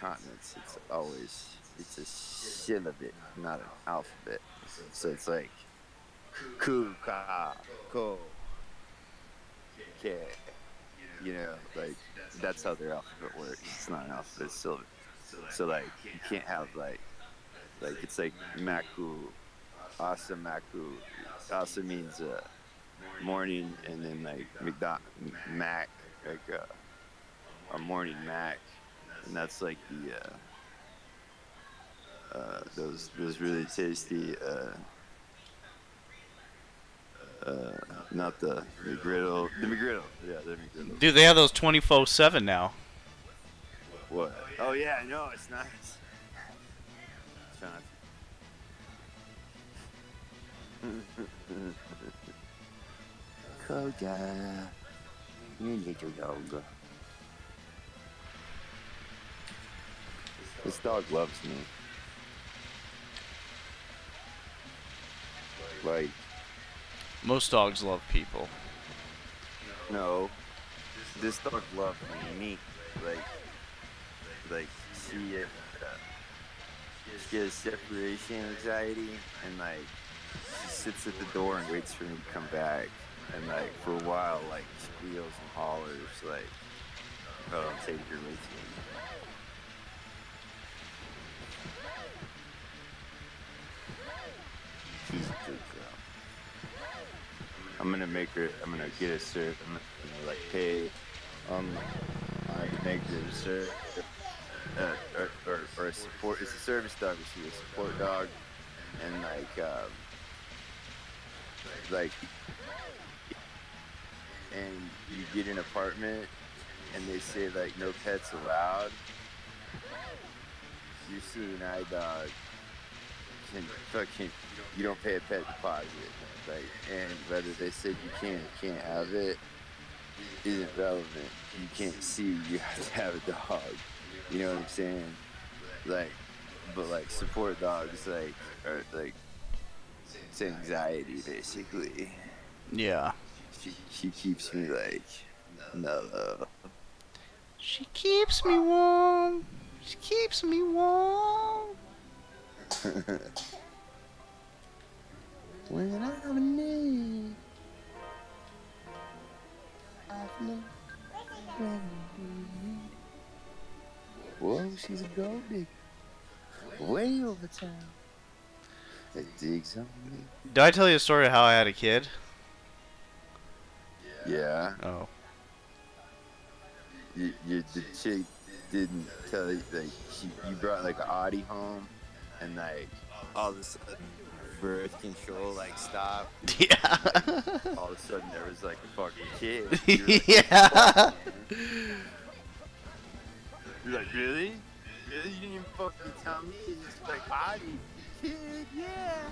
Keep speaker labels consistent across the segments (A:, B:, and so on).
A: continents, it's a syllabate, not an alphabet. So it's like ku, ka, ko, ke. You know, like that's how their alphabet works. It's not an alphabet, it's syllabate. So like you can't have like it's like maku, asa maku. Asa means morning, and then like mac, like a morning mac, and that's like the those really tasty not the McGriddle, yeah, the McGriddle.
B: Dude, they have those 24/7 now.
A: What? Oh yeah, I know, it's nice. Koga, you little dog. This dog loves me. Like,
B: Most dogs love people.
A: no, this dog loves me. Like she gets separation anxiety, and like she sits at the door and waits for me to come back, and like for a while like squeals and hollers like, "Oh, I'll take her with me." She's a good girl. I'm gonna get a serve. I'm gonna like pay I make her a serve. Or a support. It's a service dog. She's a support dog, and and you get an apartment, and they say like no pets allowed. Your seeing eye dog you don't pay a pet deposit, like, and whether they said you can't have it isn't relevant. You can't see. You have to have a dog. You know what I'm saying? Like, but like support dogs, like, are like, it's anxiety basically.
B: Yeah.
A: She keeps me like mellow.
B: She keeps me warm. She keeps me warm.
A: When I'm in need, I've no remedy. Whoa, she's a gold digger. Way over town. That digs on me.
B: Did I tell you a story of how I had a kid?
A: Yeah.
B: Oh.
A: The chick didn't tell you, like, you brought like an Audi home, and like all of a sudden birth control like stopped.
B: Yeah.
A: Like, all of a sudden there was like a fucking kid. You're like,
B: Yeah.
A: You're like, really? Really? You didn't even fucking tell me. It's like Audi. Kid, yeah.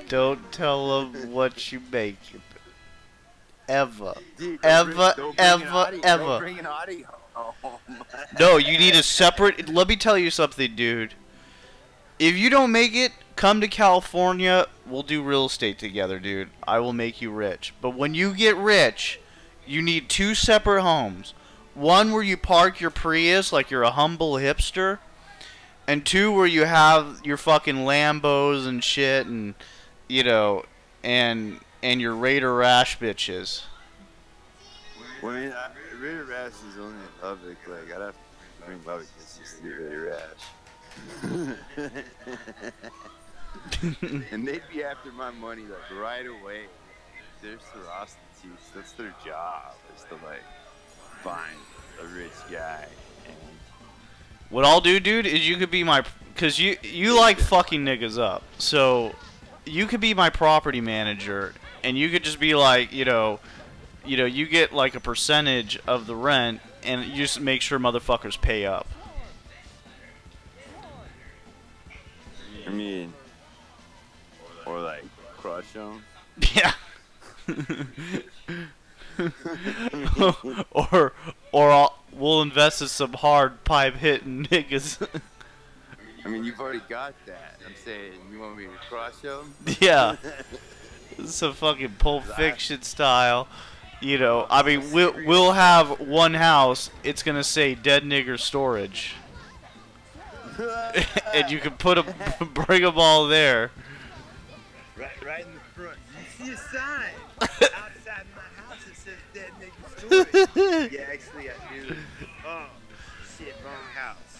B: Don't tell them what you make. Ever.
A: Dude,
B: Ever.
A: Don't bring an Audi home.
B: No, you need a separate... Let me tell you something, dude. If you don't make it, come to California. We'll do real estate together, dude. I will make you rich. But when you get rich, you need 2 separate homes. One where you park your Prius like you're a humble hipster. And 2 where you have your fucking Lambos and shit and, you know, and your Raider Rash bitches.
A: Well, I mean, Raider Rash is only in public. Like, I'd have to bring public just to get Raider Rash. And they'd be after my money, like, right away. They're prostitutes. That's their job, is to, like, find a rich guy. And
B: What I'll do, dude, is you could be my... Because you like fucking niggas up. So, you could be my property manager, and you could just be like, you know, you get like a percentage of the rent, and you just make sure motherfuckers pay up.
A: I mean, or like crush them.
B: Yeah. or we'll invest in some hard pipe hitting niggas.
A: I mean, you've already got that. I'm saying, you want me to crush them?
B: Yeah. Some fucking Pulp Fiction style. You know, I mean, we'll have one house. It's gonna say dead nigger storage. and you can put a bring 'em all there.
A: Right in the front. You see a sign outside my house that says Dead Nigga Story. Yeah, actually I do. Oh, shit, wrong house.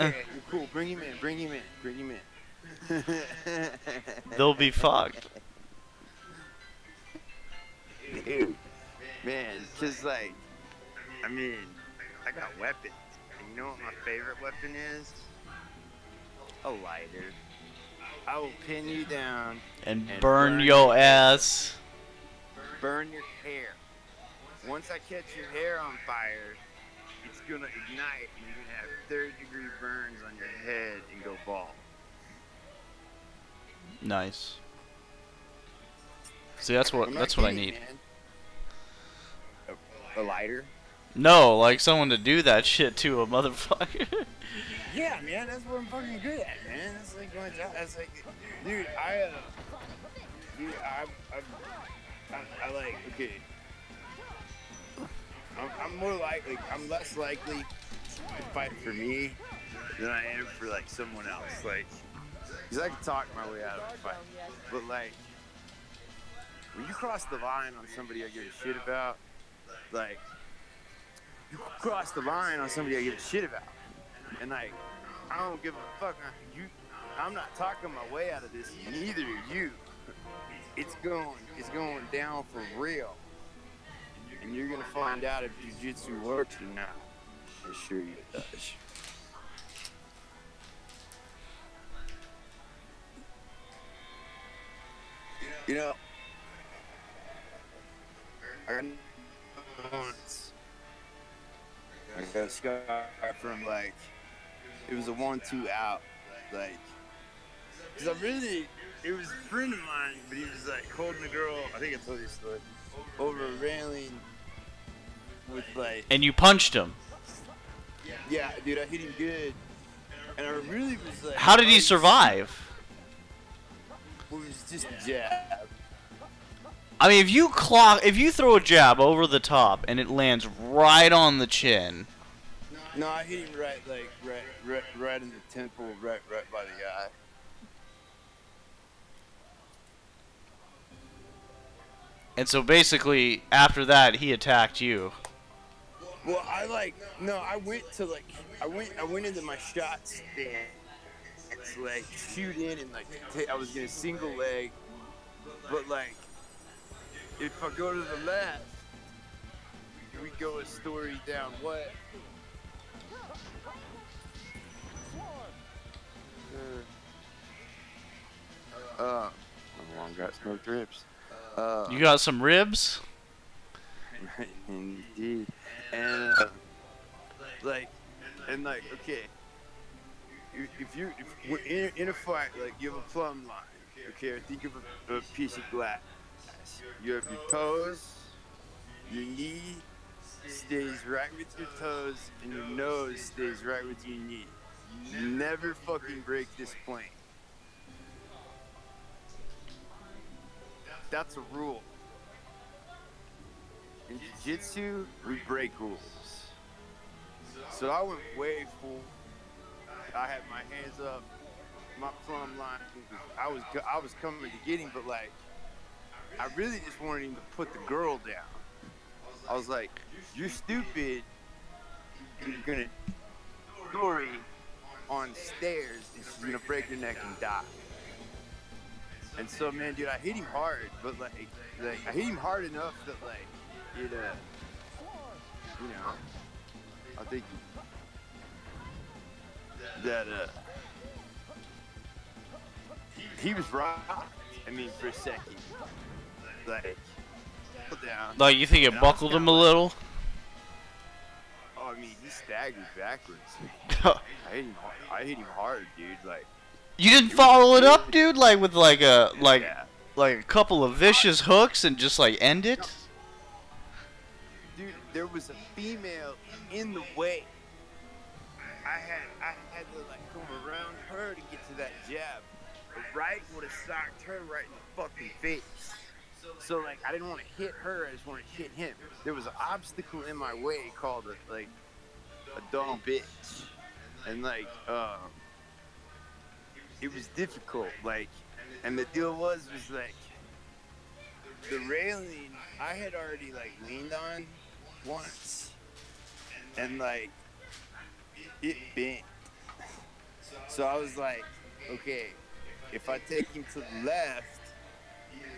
A: Okay, cool. Bring him in. Bring him in. Bring him in.
B: They'll be fucked.
A: Dude, man, just like, I mean, I got weapons. And you know what my favorite weapon is? A lighter. I will pin you down
B: And burn your ass.
A: Burn your hair. Once I catch your hair on fire, it's gonna ignite and you're gonna have third-degree burns on your head and go bald.
B: Nice. See, that's what I need.
A: Man. A lighter?
B: No, like someone to do that shit to a motherfucker.
A: Yeah, man, that's what I'm fucking good at, man. That's like my job. That's like, dude, I like, okay. I'm more likely, I'm less likely to fight for me than I am for like someone else. Like, because I can talk my way out of a fight, but like, when you cross the line on somebody I give a shit about, like, you cross the line on somebody I give a shit about, and like, I don't give a fuck. I'm not talking my way out of this. Neither are you. It's going down for real, and you're gonna find out if jiu-jitsu works or not. I assure you it does. You know, I got once. I got a scar from like, it was a 1-2 out, like, cause it was a friend of mine, but he was like holding a girl, I think I told you this story, over a railing with like.
B: And you punched him.
A: Yeah, dude, I hit him good, and I really was like.
B: How did he survive?
A: It was just a jab.
B: I mean, if you throw a jab over the top and it lands right on the chin.
A: No, I hit him right in the temple, right by the eye.
B: And so basically, after that, he attacked you.
A: Well, I went into my shot stance, like shoot in and like I was gonna single leg, but like if I go to the left, we go a story down what? My mom got smoked ribs.
B: You got some ribs?
A: Indeed. And okay, if we're in a fight, like you have a plumb line, okay, or think of a piece of glass. You have your toes, your knee stays right with your toes, and your nose stays right with your knee. You never fucking break this plane. That's a rule. In jiu-jitsu, we break rules. So I went way full. I had my hands up, my plumb line. I was coming to get him, but like, I really just wanted him to put the girl down. I was like, you're stupid. You're gonna story on stairs, and she's gonna break your neck and die. And so, man, dude, I hit him hard, but like I hit him hard enough that like it, you know, I think that he was rocked. I mean, for a second, like down.
B: Like, you think it buckled him a little?
A: Oh, I mean, he staggered backwards. I hit him hard, dude. Like.
B: You didn't follow it up, dude? Like with like a couple of vicious hooks and just like end it?
A: Dude, there was a female in the way. I had to like come around her to get to that jab. The right would have socked her right in the fucking face. So like I didn't want to hit her, I just wanted to hit him. There was an obstacle in my way called a dumb bitch. and like it was difficult. Like, and the deal was like the railing I had already like leaned on once, and like it bent. So I was like, okay, if I take him to the left,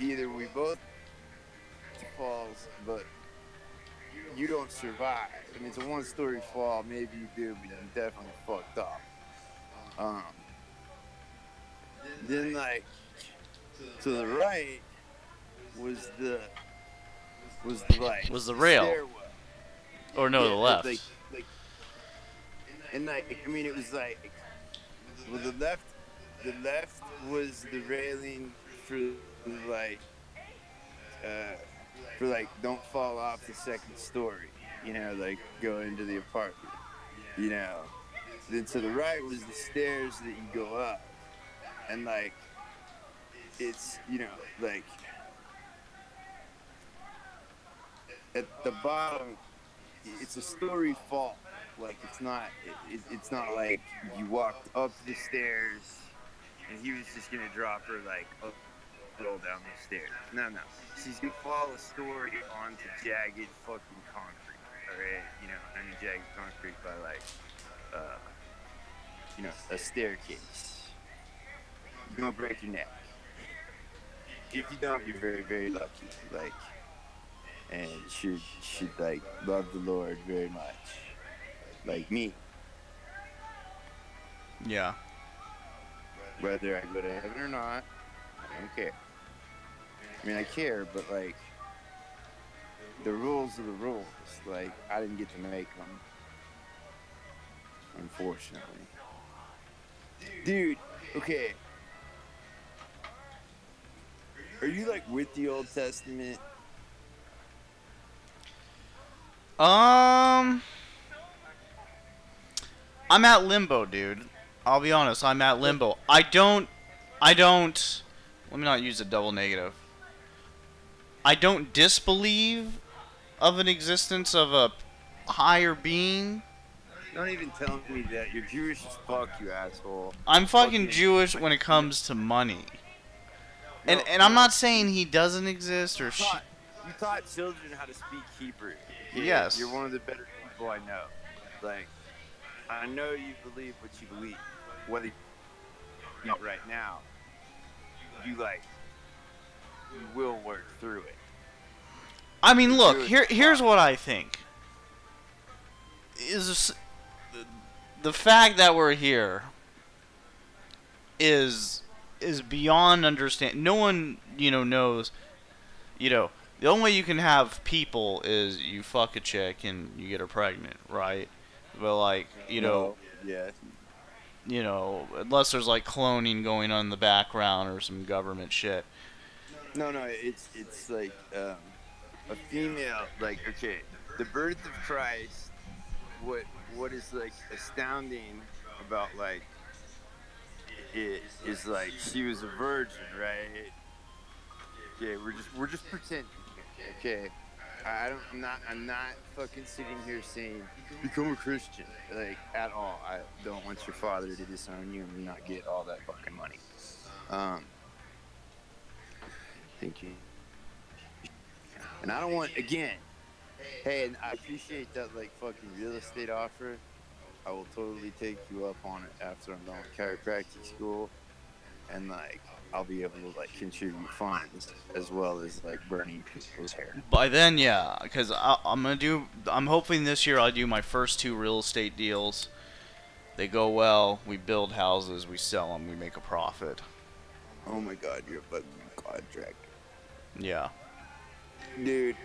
A: either we both falls, but you don't survive. I mean, it's a one-story fall. Maybe you do, but you definitely fucked up. Um, then like to the right was the like
B: Was the
A: the
B: rail?
A: stairwell.
B: Or no,
A: Yeah,
B: the left.
A: like, and like I mean, it was like, well, the left was the railing for like uh for like don't fall off the second story. Like go into the apartment. You know. Then to the right was the stairs that you go up, and like it's like at the bottom it's a story fall. Like it's not like you walked up the stairs and he was just gonna drop her like a roll down the stairs. No, she's gonna fall a story onto jagged fucking concrete. All right, I mean jagged concrete by like a staircase. You're gonna break your neck. If you don't, you're very, very lucky. Like, and should like love the Lord very much, like me.
B: Yeah.
A: Whether I go to heaven or not, I don't care. I mean, I care, but like, the rules are the rules. Like, I didn't get to make them, unfortunately. Dude, okay. Are you like with the Old Testament?
B: I'm at limbo, dude. I'll be honest, I'm at limbo. I don't, let me not use a double negative. I don't disbelieve of an existence of a higher being.
A: Don't even tell me that. You're Jewish as fuck, you asshole.
B: I'm fucking Jewish when it comes to money. And I'm not saying he doesn't exist or
A: you taught children how to speak Hebrew. Okay?
B: Yes.
A: You're one of the better people I know. Like, I know you believe what you believe. Whether right now, you will work through it.
B: I mean, look, here's what I think. Is the fact that we're here is beyond understand. No one, knows. The only way you can have people is you fuck a chick and you get her pregnant, right? But like,
A: yeah.
B: Unless there's like cloning going on in the background or some government shit.
A: No, it's like a female. Like, okay, the birth of Christ. What is like astounding about like it is like she was a virgin, right? Okay, we're just pretending here. Okay, I'm not fucking sitting here saying become a Christian, like, at all. I don't want your father to disown you and not get all that fucking money. Thank you. And I don't want, again, hey, and I appreciate that like fucking real estate offer. I will totally take you up on it after I'm done with chiropractic school, and like I'll be able to like contribute funds as well as like burning people's hair.
B: By then, yeah, because I'm hoping this year I'll do my first 2 real estate deals. They go well. We build houses. We sell them. We make a profit.
A: Oh my God, you're a fucking contractor.
B: Yeah.
A: Dude,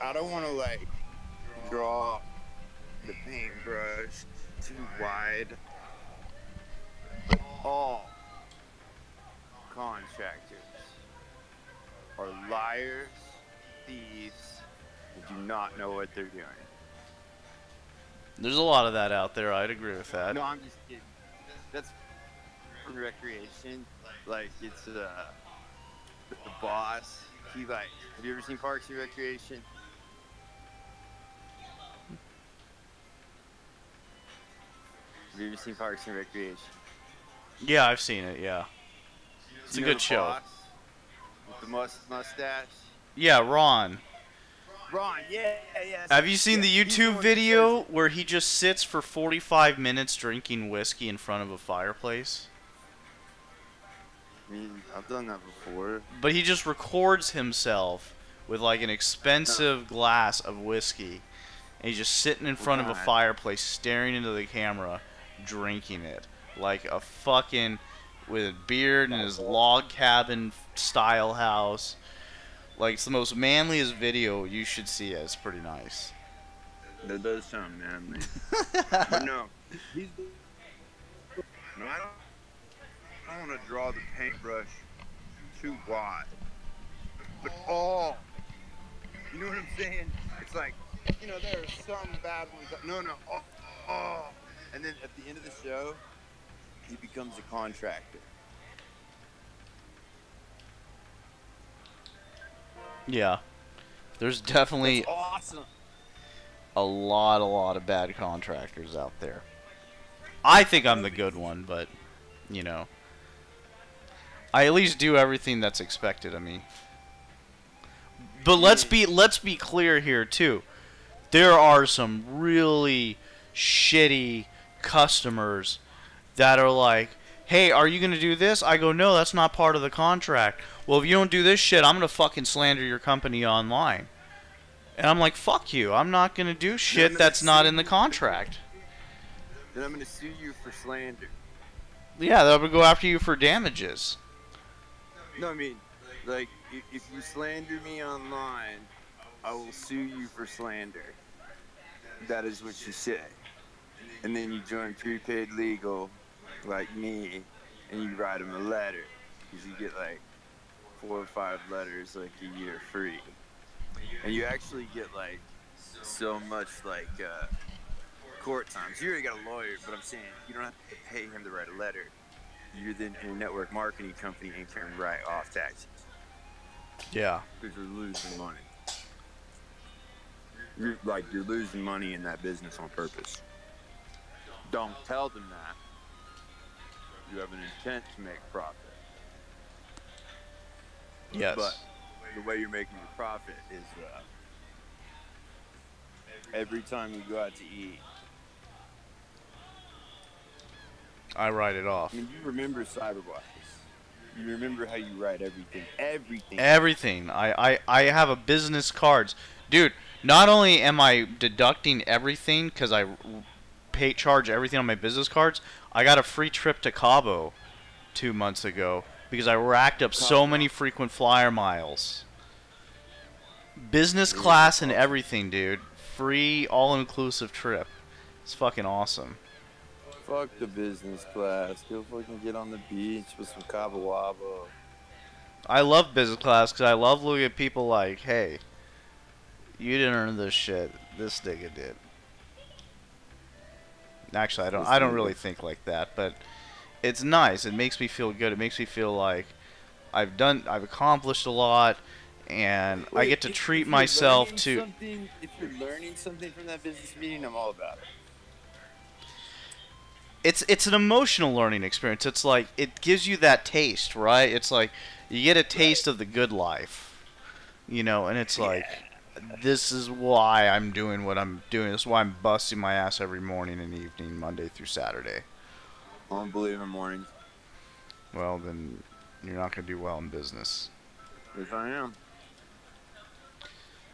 A: I don't want to like draw the paintbrush too wide, but all contractors are liars, thieves, and do not know what they're doing.
B: There's a lot of that out there. I'd agree with that.
A: No, I'm just kidding. That's recreation. Like, it's the boss. He like, have you ever seen Parks and Recreation? Have you ever seen Parks and Recreation?
B: Yeah, I've seen it. Yeah, it's a
A: You know
B: good
A: the
B: show.
A: boss with the mustache?
B: Yeah, Ron.
A: Ron, yeah, yeah,
B: Have you seen
A: yeah.
B: the
A: He's the
B: YouTube
A: one that says,
B: video where he just sits for 45 minutes drinking whiskey in front of a fireplace?
A: I mean, I've done that before.
B: But he just records himself with like an
A: No,
B: expensive glass of whiskey. And he's just sitting in
A: well,
B: front of a
A: God.
B: fireplace, staring into the camera, drinking it. Like a fucking. With a beard in his log cabin style house. Like, it's the most manliest video you should see it. It's pretty nice.
A: That does sound manly. But no, he's. No, I don't want to draw the paintbrush too wide. But all. You know what I'm saying? It's like, there are some bad ones. No, oh. And then at the end of the show, he becomes a contractor.
B: Yeah. There's definitely
A: That's awesome.
B: a lot of bad contractors out there. I think I'm the good one, but, I at least do everything that's expected of me. But let's be clear here too. There are some really shitty customers that are like, "Hey, are you gonna do this?" I go, "No, that's not part of the contract." "Well, if you don't do this shit, I'm gonna fucking slander your company online." And I'm like, "Fuck you! I'm not gonna do shit that's not in the contract."
A: Then I'm gonna sue you for slander.
B: Yeah, they'll go after you for damages.
A: No, I mean, like, if you slander me online, I will sue you for slander. That is what you say. And then you join prepaid legal, like me, and you write them a letter. Because you get like 4 or 5 letters like a year free. And you actually get like so much like court times. You already got a lawyer, but I'm saying you don't have to pay him to write a letter. You're then your network marketing company and can write off taxes.
B: Yeah.
A: Because you're losing money. You're losing money in that business on purpose. Don't tell them that. You have an intent to make profit.
B: Yes.
A: But the way you're making your profit is every time you go out to eat.
B: I write it off.
A: I mean, you remember Cyberwise. You remember how you write everything.
B: Everything. I have a business cards. Dude, not only am I deducting everything because I charge everything on my business cards, I got a free trip to Cabo 2 months ago because I racked up so many frequent flyer miles. Business class and everything, dude. Free, all-inclusive trip. It's fucking awesome.
A: Fuck the business class. Go fucking get on the beach with some Cabo Wabo.
B: I love business class because I love looking at people like, hey, you didn't earn this shit. This nigga did. Actually, I don't really think like that, but it's nice. It makes me feel good. It makes me feel like I've accomplished a lot, and I get to treat myself to.
A: If you're learning something from that business meeting, I'm all about it.
B: It's an emotional learning experience. It's like it gives you that taste, right? It's like you get a taste of the good life, and it's like this is why I'm doing what I'm doing. This is why I'm busting my ass every morning and evening, Monday through Saturday.
A: I don't believe in mornings.
B: Well, then you're not going to do well in business.
A: Yes, I am.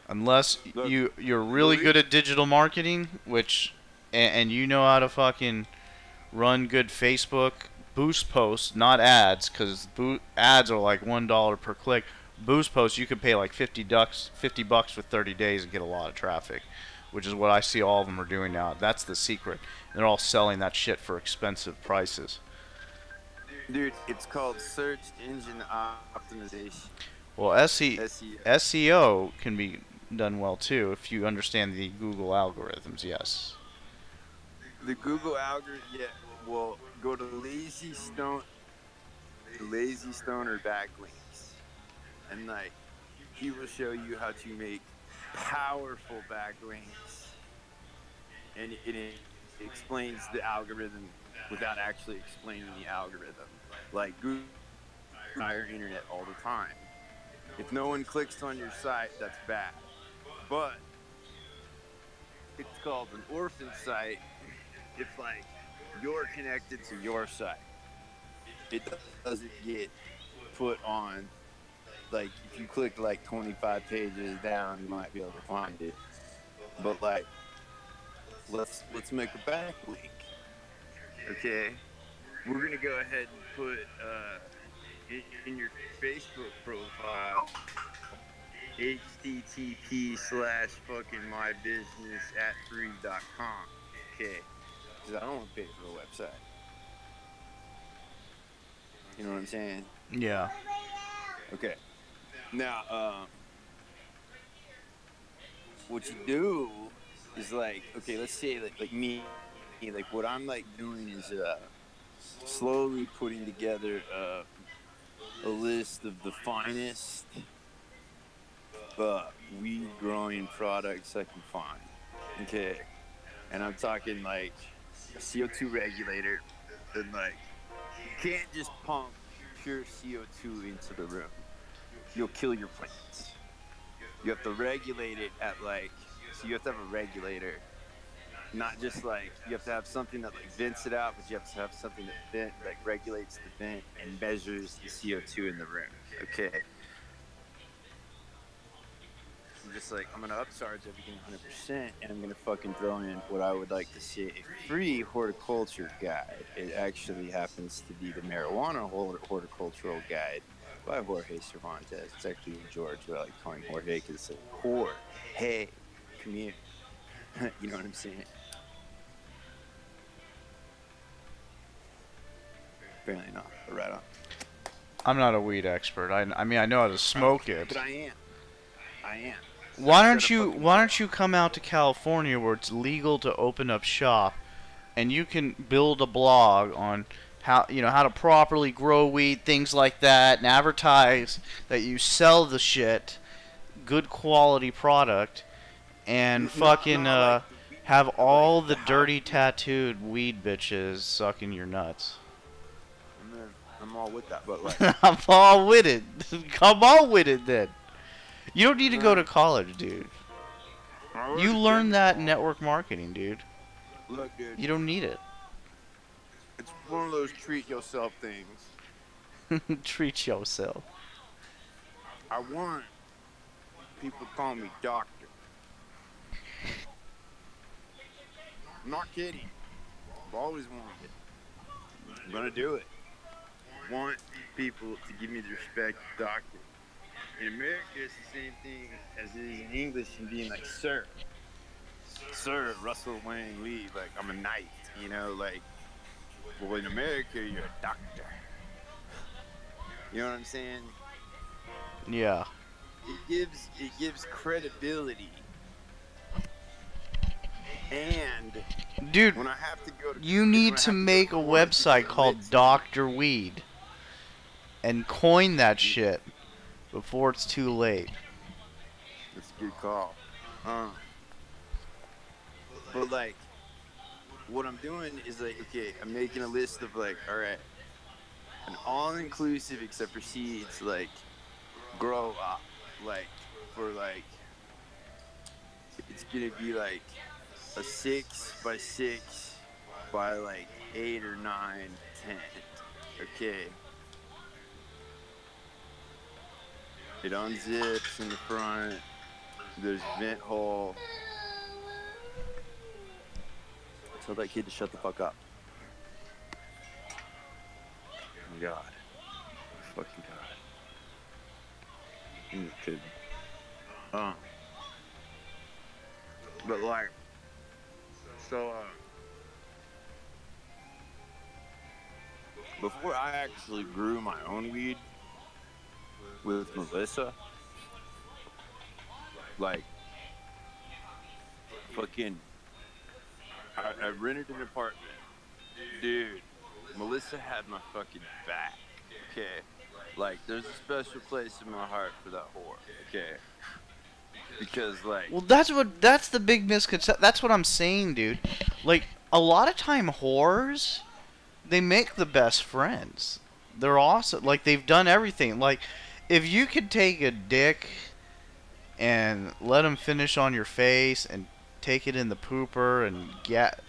B: Unless
A: Look,
B: you're really good at digital marketing, which and you know how to fucking run good Facebook boost posts, not ads, because ads are like $1 per click. Boost posts, you could pay like $50 for 30 days and get a lot of traffic, which is what I see all of them are doing now. That's the secret. And they're all selling that shit for expensive prices.
A: Dude, it's called search engine optimization.
B: Well, SEO can be done well too if you understand the Google algorithms. Yes.
A: The Google algorithm, yeah. Well, go to Lazy Stoner backlinks, and like he will show you how to make powerful backlinks, and explains the algorithm without actually explaining the algorithm. Like Google entire internet all the time. If no one clicks on your site, that's bad. But it's called an orphan site if like you're connected to your site. It doesn't get put on like if you click like 25 pages down, you might be able to find it. But like let's make a backlink. Okay? We're gonna go ahead and put in your Facebook profile http slash fucking my business at 3.com. Okay, because I don't want to pay for a website. You know what I'm saying?
B: Yeah.
A: Okay. Now, what you do is like, okay, let's say like me, like what I'm like doing is slowly putting together a list of the finest weed growing products I can find. Okay. And I'm talking like a CO2 regulator, and like you can't just pump pure CO2 into the room. You'll kill your plants. You have to regulate it at like, so you have to have a regulator, not just like you have to have something that like vents it out, but you have to have something that regulates the vent and measures the CO2 in the room. Okay. I'm just like, I'm gonna upcharge everything 100%, and I'm gonna fucking throw in what I would like to see a free horticulture guide. It actually happens to be the marijuana horticultural guide by Jorge Cervantes. It's actually George, but I like calling Jorge because it's like Jorge community. You know what I'm saying? Apparently not, but right on.
B: I'm not a weed expert. I mean, I know how to smoke it.
A: But I am. I am.
B: Why don't you come out to California where it's legal to open up shop, and you can build a blog on how to properly grow weed, things like that, and advertise that you sell the shit, good quality product, and fucking have all the dirty tattooed weed bitches sucking your nuts.
A: I'm all with that, but like
B: I'm all with it. Come on with it then. You don't need to go to college, dude. You learn that in network marketing, dude.
A: Look, dude.
B: You don't need it.
A: It's one of those treat yourself things.
B: Treat yourself.
A: I want people to call me doctor. I'm not kidding. I've always wanted it. I'm gonna do it. I want people to give me the respect of doctor. In America, it's the same thing as it is in English and being like, sir. Sir, Russell Wayne Lee, like, I'm a knight, you know, like, well, in America, you're a doctor. You know what I'm saying?
B: Yeah.
A: It gives credibility. And
B: dude,
A: when I have to go to,
B: you need to make a website called Dr. Weed and coin that shit before it's too late.
A: That's a good call. But like, what I'm doing is like, okay, I'm making a list of like, all right, an all-inclusive except for seeds, like, grow up, like, for like, it's gonna be like a 6x6 by like 8 or 9, 10. Okay. It unzips in the front. There's vent hole. Tell that kid to shut the fuck up. Oh my god. Fucking god. I'm just kidding. But like, so before I actually grew my own weed with Melissa, like, fucking, I rented an apartment. Dude, Melissa had my fucking back, okay? Like, there's a special place in my heart for that whore, okay? Because, like...
B: Well, that's the big misconception. That's what I'm saying, dude. Like, a lot of time whores, they make the best friends. They're awesome. Like, they've done everything. Like, if you could take a dick and let him finish on your face and take it in the pooper and get,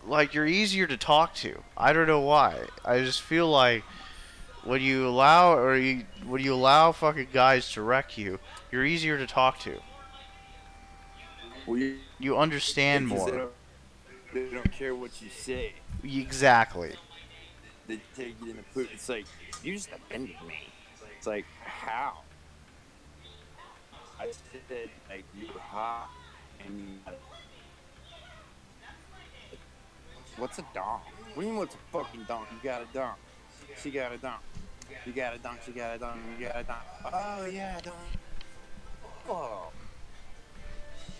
B: like, you're easier to talk to. I don't know why. I just feel like when you allow fucking guys to wreck you, you're easier to talk to.
A: Well,
B: You understand
A: because
B: more.
A: they don't care what you say.
B: Exactly.
A: They take it in the poop. It's like, you just offended me. It's like, how? I said, like, you were hot and you got what's a donk? What do you mean what's a fucking donk? You got a donk. She got a donk. You got a donk, she got a donk, you got a donk. Oh, yeah, donk. Oh.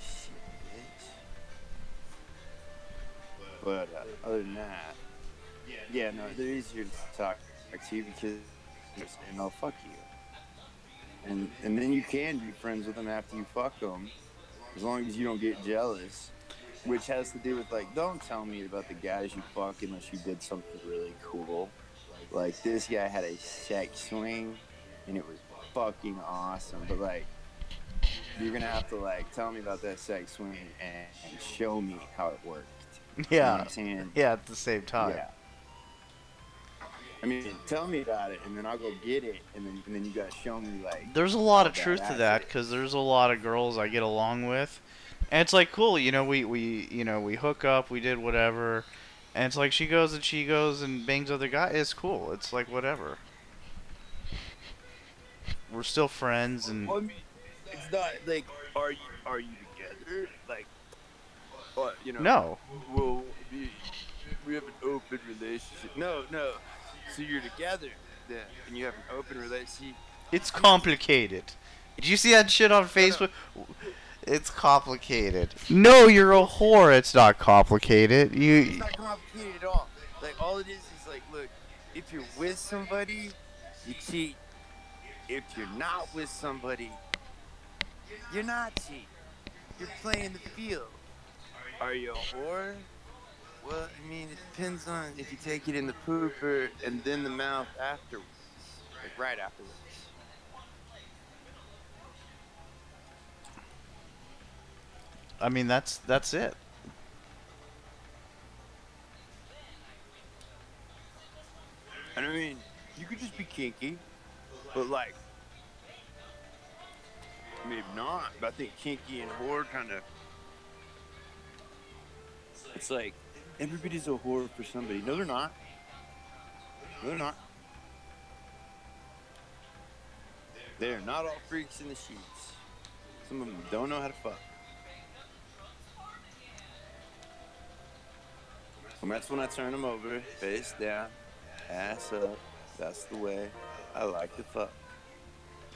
A: Shit, bitch. But other than that, yeah, no, they're easier to talk to you because they're saying, oh, fuck you. And then you can be friends with them after you fuck them, as long as you don't get jealous. Which has to do with, like, don't tell me about the guys you fuck unless you did something really cool. Like, this guy had a sex swing, and it was fucking awesome. But, like, you're going to have to, like, tell me about that sex swing and show me how it worked.
B: Yeah.
A: You know what I'm saying?
B: Yeah, at the same time.
A: Yeah. I mean, tell me about it, and then I'll go get it, and then you guys show me, like...
B: There's a lot of truth to that, because there's a lot of girls I get along with. And it's like, cool, you know, we hook up, we did whatever, and it's like she goes and bangs other guys. It's cool. It's like whatever. We're still friends, and
A: Well, I mean, it's not like are you together? Like, what, you know?
B: no.
A: Well, we have an open relationship. No. So you're together then, and you have an open relationship.
B: It's complicated. Did you see that shit on Facebook? It's complicated. No, you're a whore. It's not complicated.
A: It's not complicated at all. Like, all it is like, look, if you're with somebody, you cheat. If you're not with somebody, you're not cheating. You're playing the field. Are you a whore? Well, I mean, it depends on if you take it in the pooper and then the mouth afterwards. Like, right afterwards.
B: I mean, that's it.
A: And I mean, you could just be kinky, but like, maybe not. But I think kinky and whore kind of, it's like, everybody's a whore for somebody. No, they're not. No, they're not. They're not all freaks in the sheets. Some of them don't know how to fuck. And that's when I turn them over, face down, ass up. That's the way I like to fuck.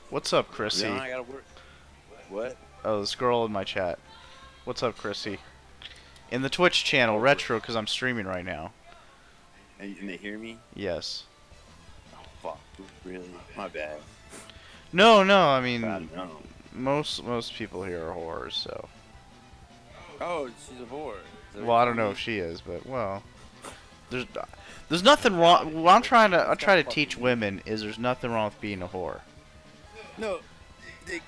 B: What's up, Chrissy?
A: Then I gotta work. What?
B: Oh, this girl in my chat. What's up, Chrissy? In the Twitch channel, Retro, because I'm streaming right now.
A: And they hear me?
B: Yes.
A: Oh, fuck. Really? My bad.
B: No, I mean,
A: No.
B: most people here are whores, so.
A: Oh, she's a whore.
B: Well, I don't know if she is, but well, there's nothing wrong. What I try to teach women is there's nothing wrong with being a whore.
A: No, there's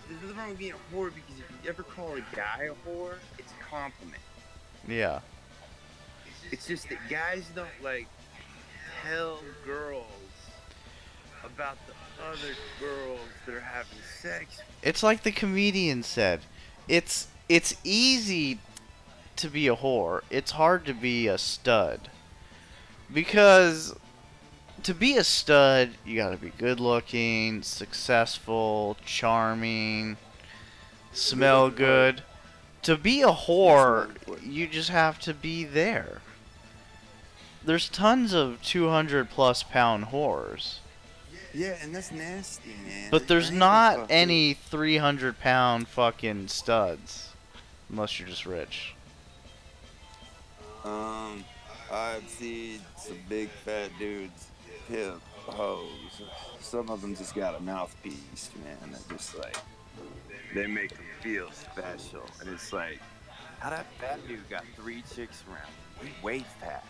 A: nothing wrong with being a whore because if you ever call a guy a whore, it's a compliment.
B: Yeah.
A: It's just that guys don't like tell girls about the other girls that are having sex.
B: It's like the comedian said. It's easy to be a whore. It's hard to be a stud. Because to be a stud, you gotta be good looking, successful, charming, smell good. To be a whore, you just have to be there. There's tons of 200+ pound whores.
A: Yeah, and that's nasty, man.
B: But there's not any 300-pound fucking studs. Unless you're just rich.
A: I've seen some big fat dudes pimp hoes. Some of them just got a mouthpiece, man. They're just like, they make them feel special. And it's like, How that fat dude got 3 chicks around him? He way fat.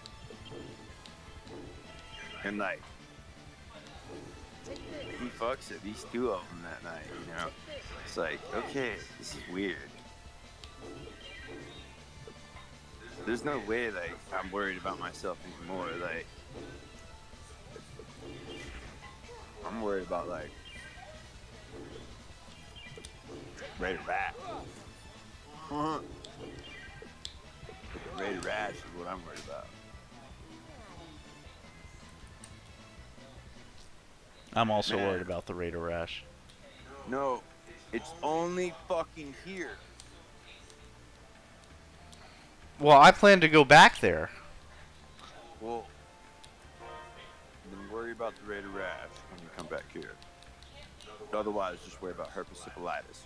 A: And like, he fucks at least 2 of them that night, you know? It's like, okay, this is weird. There's no way, like, I'm worried about myself anymore. Like, I'm worried about, like, Ray Rat. Ray Rash is what I'm worried about.
B: I'm also
A: Man.
B: worried about the Raider Rash.
A: No, it's only fucking here.
B: Well, I plan to go back there.
A: Well, then worry about the Raider Rash when you come back here. Otherwise, just worry about herpesipilitis.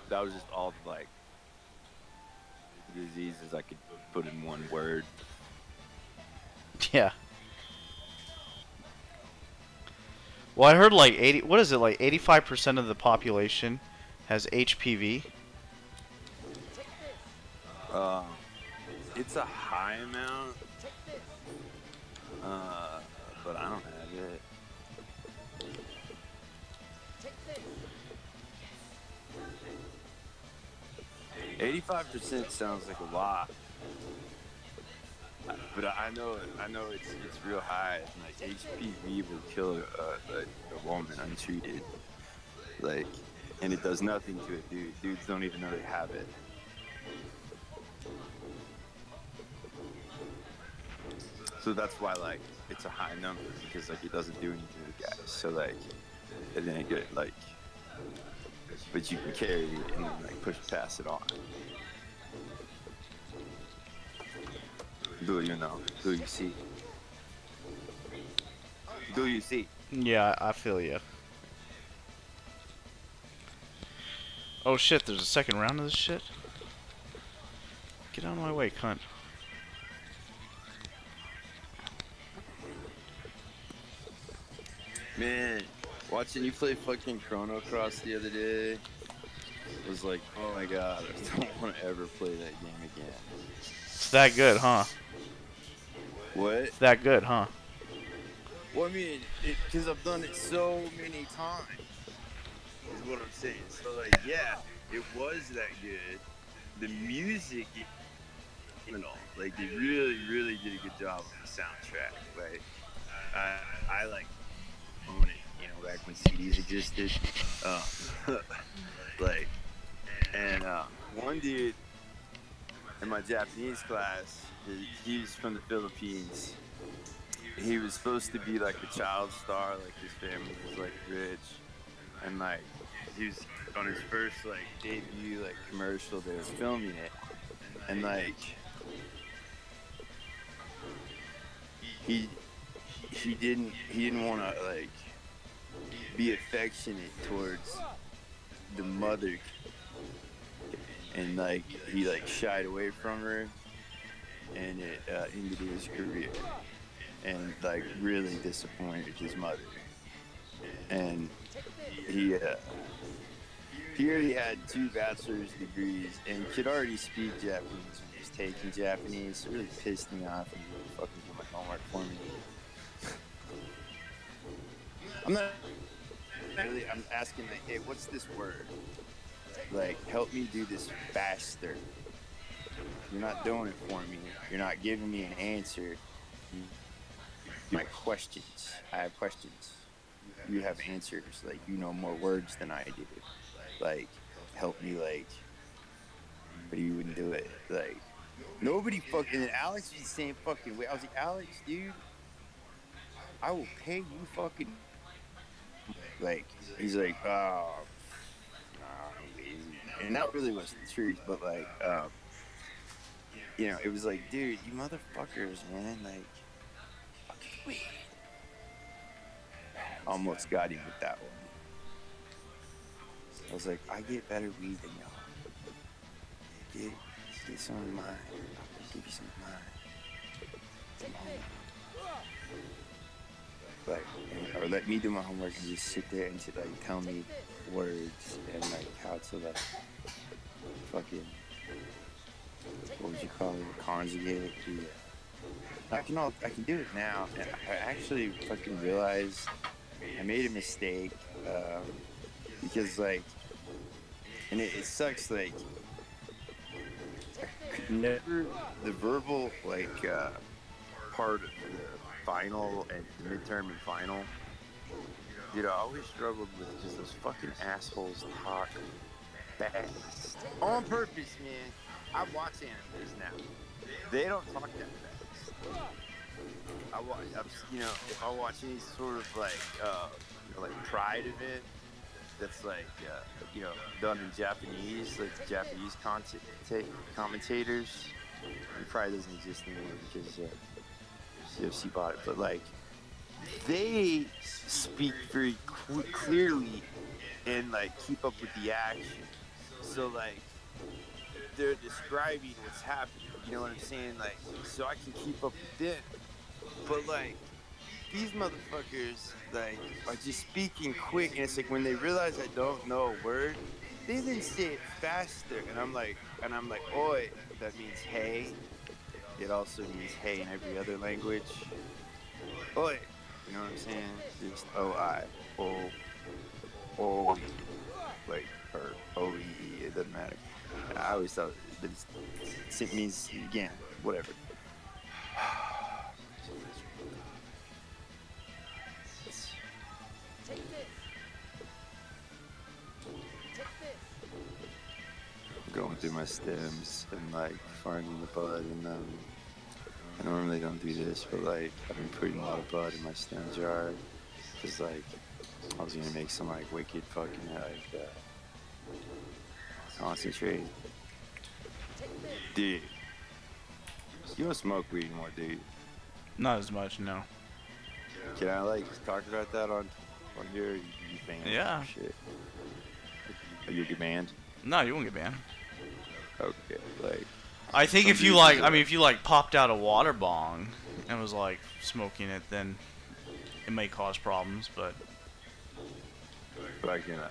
A: That was just all the, like, diseases I could put in one word.
B: Yeah. Well, I heard like 80. What is it? Like 85% of the population has HPV.
A: It's a high amount, but I don't have it. 85% sounds like a lot, but I know it's real high. Like HPV will kill a woman untreated, like, and it does nothing to it, dude. Dudes don't even know they have it. So that's why, like, it's a high number, because, like, it doesn't do anything to guys. So, like, it ain't good, like, but you can carry it and then, like, pass it on. Do you know? Do you see? Do you see?
B: Yeah, I feel you. Oh shit, there's a second round of this shit? Get out of my way, cunt.
A: Man, watching you play fucking Chrono Cross the other day was like, oh my god, I don't want to ever play that game again.
B: It's that good, huh?
A: What?
B: It's that good, huh?
A: Well, I mean, because I've done it so many times, is what I'm saying. So, like, yeah, it was that good. The music, like, they really, really did a good job on the soundtrack. Like, I like own it, you know, back when CDs existed. Like, and one dude in my Japanese class, he's from the Philippines. He was supposed to be like a child star, like his family was like rich, and like he was on his first like debut like commercial. They were filming it, and like he didn't want to like be affectionate towards the mother, and like he like shied away from her, and it ended his career, and like really disappointed his mother. And he already had 2 bachelor's degrees and could already speak Japanese when he was taking Japanese. So it really pissed me off and really fucking do my homework for me. I'm asking like, hey, what's this word? Like, help me do this faster. You're not doing it for me. You're not giving me an answer. My questions. I have questions. You have answers. Like, you know more words than I do. Like, help me, like, but you wouldn't do it. Like, nobody fucking, and Alex was the same fucking way. I was like, Alex, dude, I will pay you fucking, like, he's like, oh, nah, and that really was the truth, but like, you know, it was like, dude, you motherfuckers, man, like, fucking weed. Almost got him with that one. I was like, I get better weed than y'all. Get some of mine. I'll give you some of mine. Come on. like, or let me do my homework and just sit there and like tell me words and like how to like fucking, what would you call it, conjugate it. Yeah. I can do it now. And I actually fucking realized I made a mistake, because like, and it sucks, like I could never, the verbal like part of the final and the midterm and final, dude, I always struggled with just those fucking assholes talk fast on purpose, man. I watch animes now. They don't talk that fast. If I watch any sort of like, like Pride event that's like, done in Japanese, like the Japanese commentators. It probably doesn't exist anymore because UFC bought it, but like they speak very clearly and like keep up with the action. So like they're describing what's happening. You know what I'm saying? Like, so I can keep up with them. But like these motherfuckers like are just speaking quick, and it's like when they realize I don't know a word, they then say it faster, and I'm like, oi, that means hey. It also means hey in every other language. Oi, you know what I'm saying? Just O-I, O-E, like, or O-E-E, it doesn't matter. I always thought that it means, again, whatever. Going through my stems and like finding the bud in them. I normally don't do this, but like I've been putting a lot of bud in my stem jar because like I was gonna make some like wicked fucking like concentrate. Dude, you don't smoke weed anymore, dude.
B: Not as much, no.
A: Can I like talk about that on here? You banned?
B: Yeah.
A: Shit. Are you get banned?
B: No, you won't get banned.
A: Okay, like.
B: I think if you like, if you like popped out a water bong and was like smoking it, then it may cause problems, but.
A: But I can.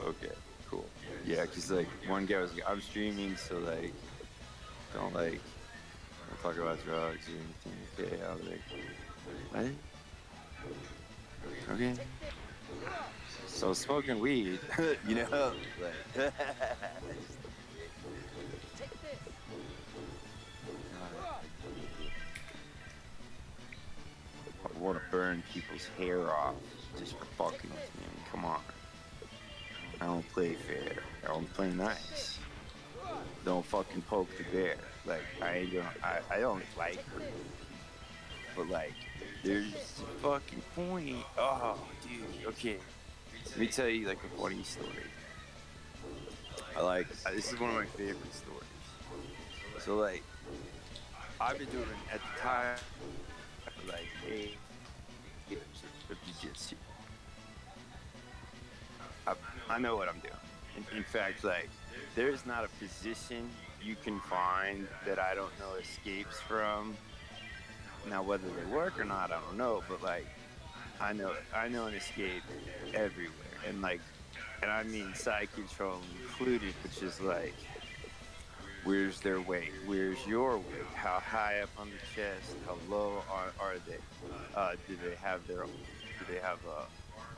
A: Okay, cool. Yeah, cause like one guy was like, I'm streaming, so like, don't talk about drugs or anything. Okay, I was like, what? Okay. So smoking weed, you know, like. I want to burn people's hair off just for fucking with me. I mean, come on. I don't play fair. I don't play nice. Don't fucking poke the bear. Like, I don't like hurting people. But like, there's a fucking point. Oh, dude. Okay. Let me tell you like a funny story. This is one of my favorite stories. So like, I've been doing at the time like 8 years of jiu-jitsu. I know what I'm doing. In fact, like, there's not a position you can find that I don't know escapes from. Now, whether they work or not, I don't know. But like, I know an escape everywhere, and I mean side control included, which is like, where's their weight? Where's your weight? How high up on the chest? How low are they? Do they have a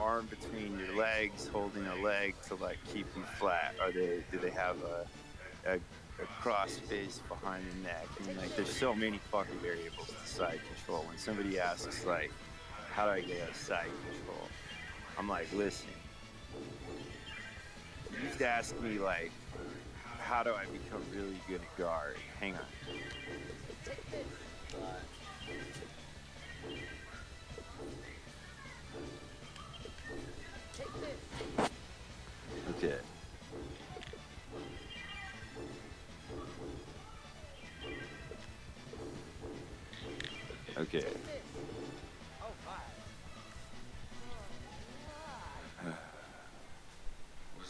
A: arm between your legs, holding a leg to like keep you flat? Do they have a cross face behind the neck? I mean, like, there's so many fucking variables to side control. When somebody asks like, how do I get out of side control? I'm like, listen, you used to ask me like, how do I become really good at guard? Hang on. Okay. Okay.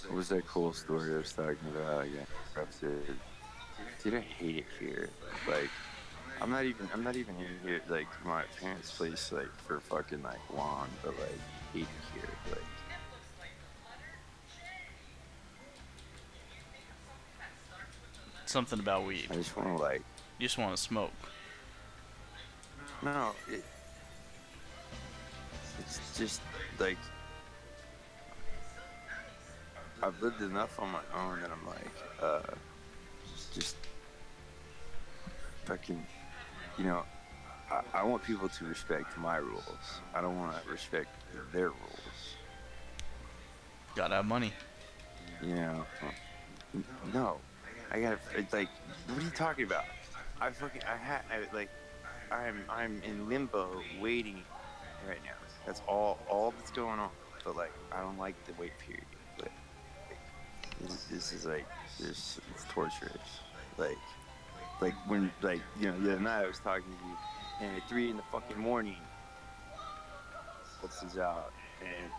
A: What was that cool story I was talking about again? Dude, I hate it here. Like, I'm not even in here like my parents' place like for fucking like long, but like hate it here. Like
B: Something about weed.
A: I just want to like
B: You just want to smoke.
A: no, it's just like I've lived enough on my own that I'm like just fucking you know I want people to respect my rules. I don't want to respect their rules.
B: Gotta have money.
A: You know, no, I gotta. It's like, what are you talking about? I'm in limbo waiting right now. That's all that's going on. But like, I don't like the wait period. Like this is like, it's torturous. Like when the other night I was talking to you, and at 3 in the fucking morning, this is out.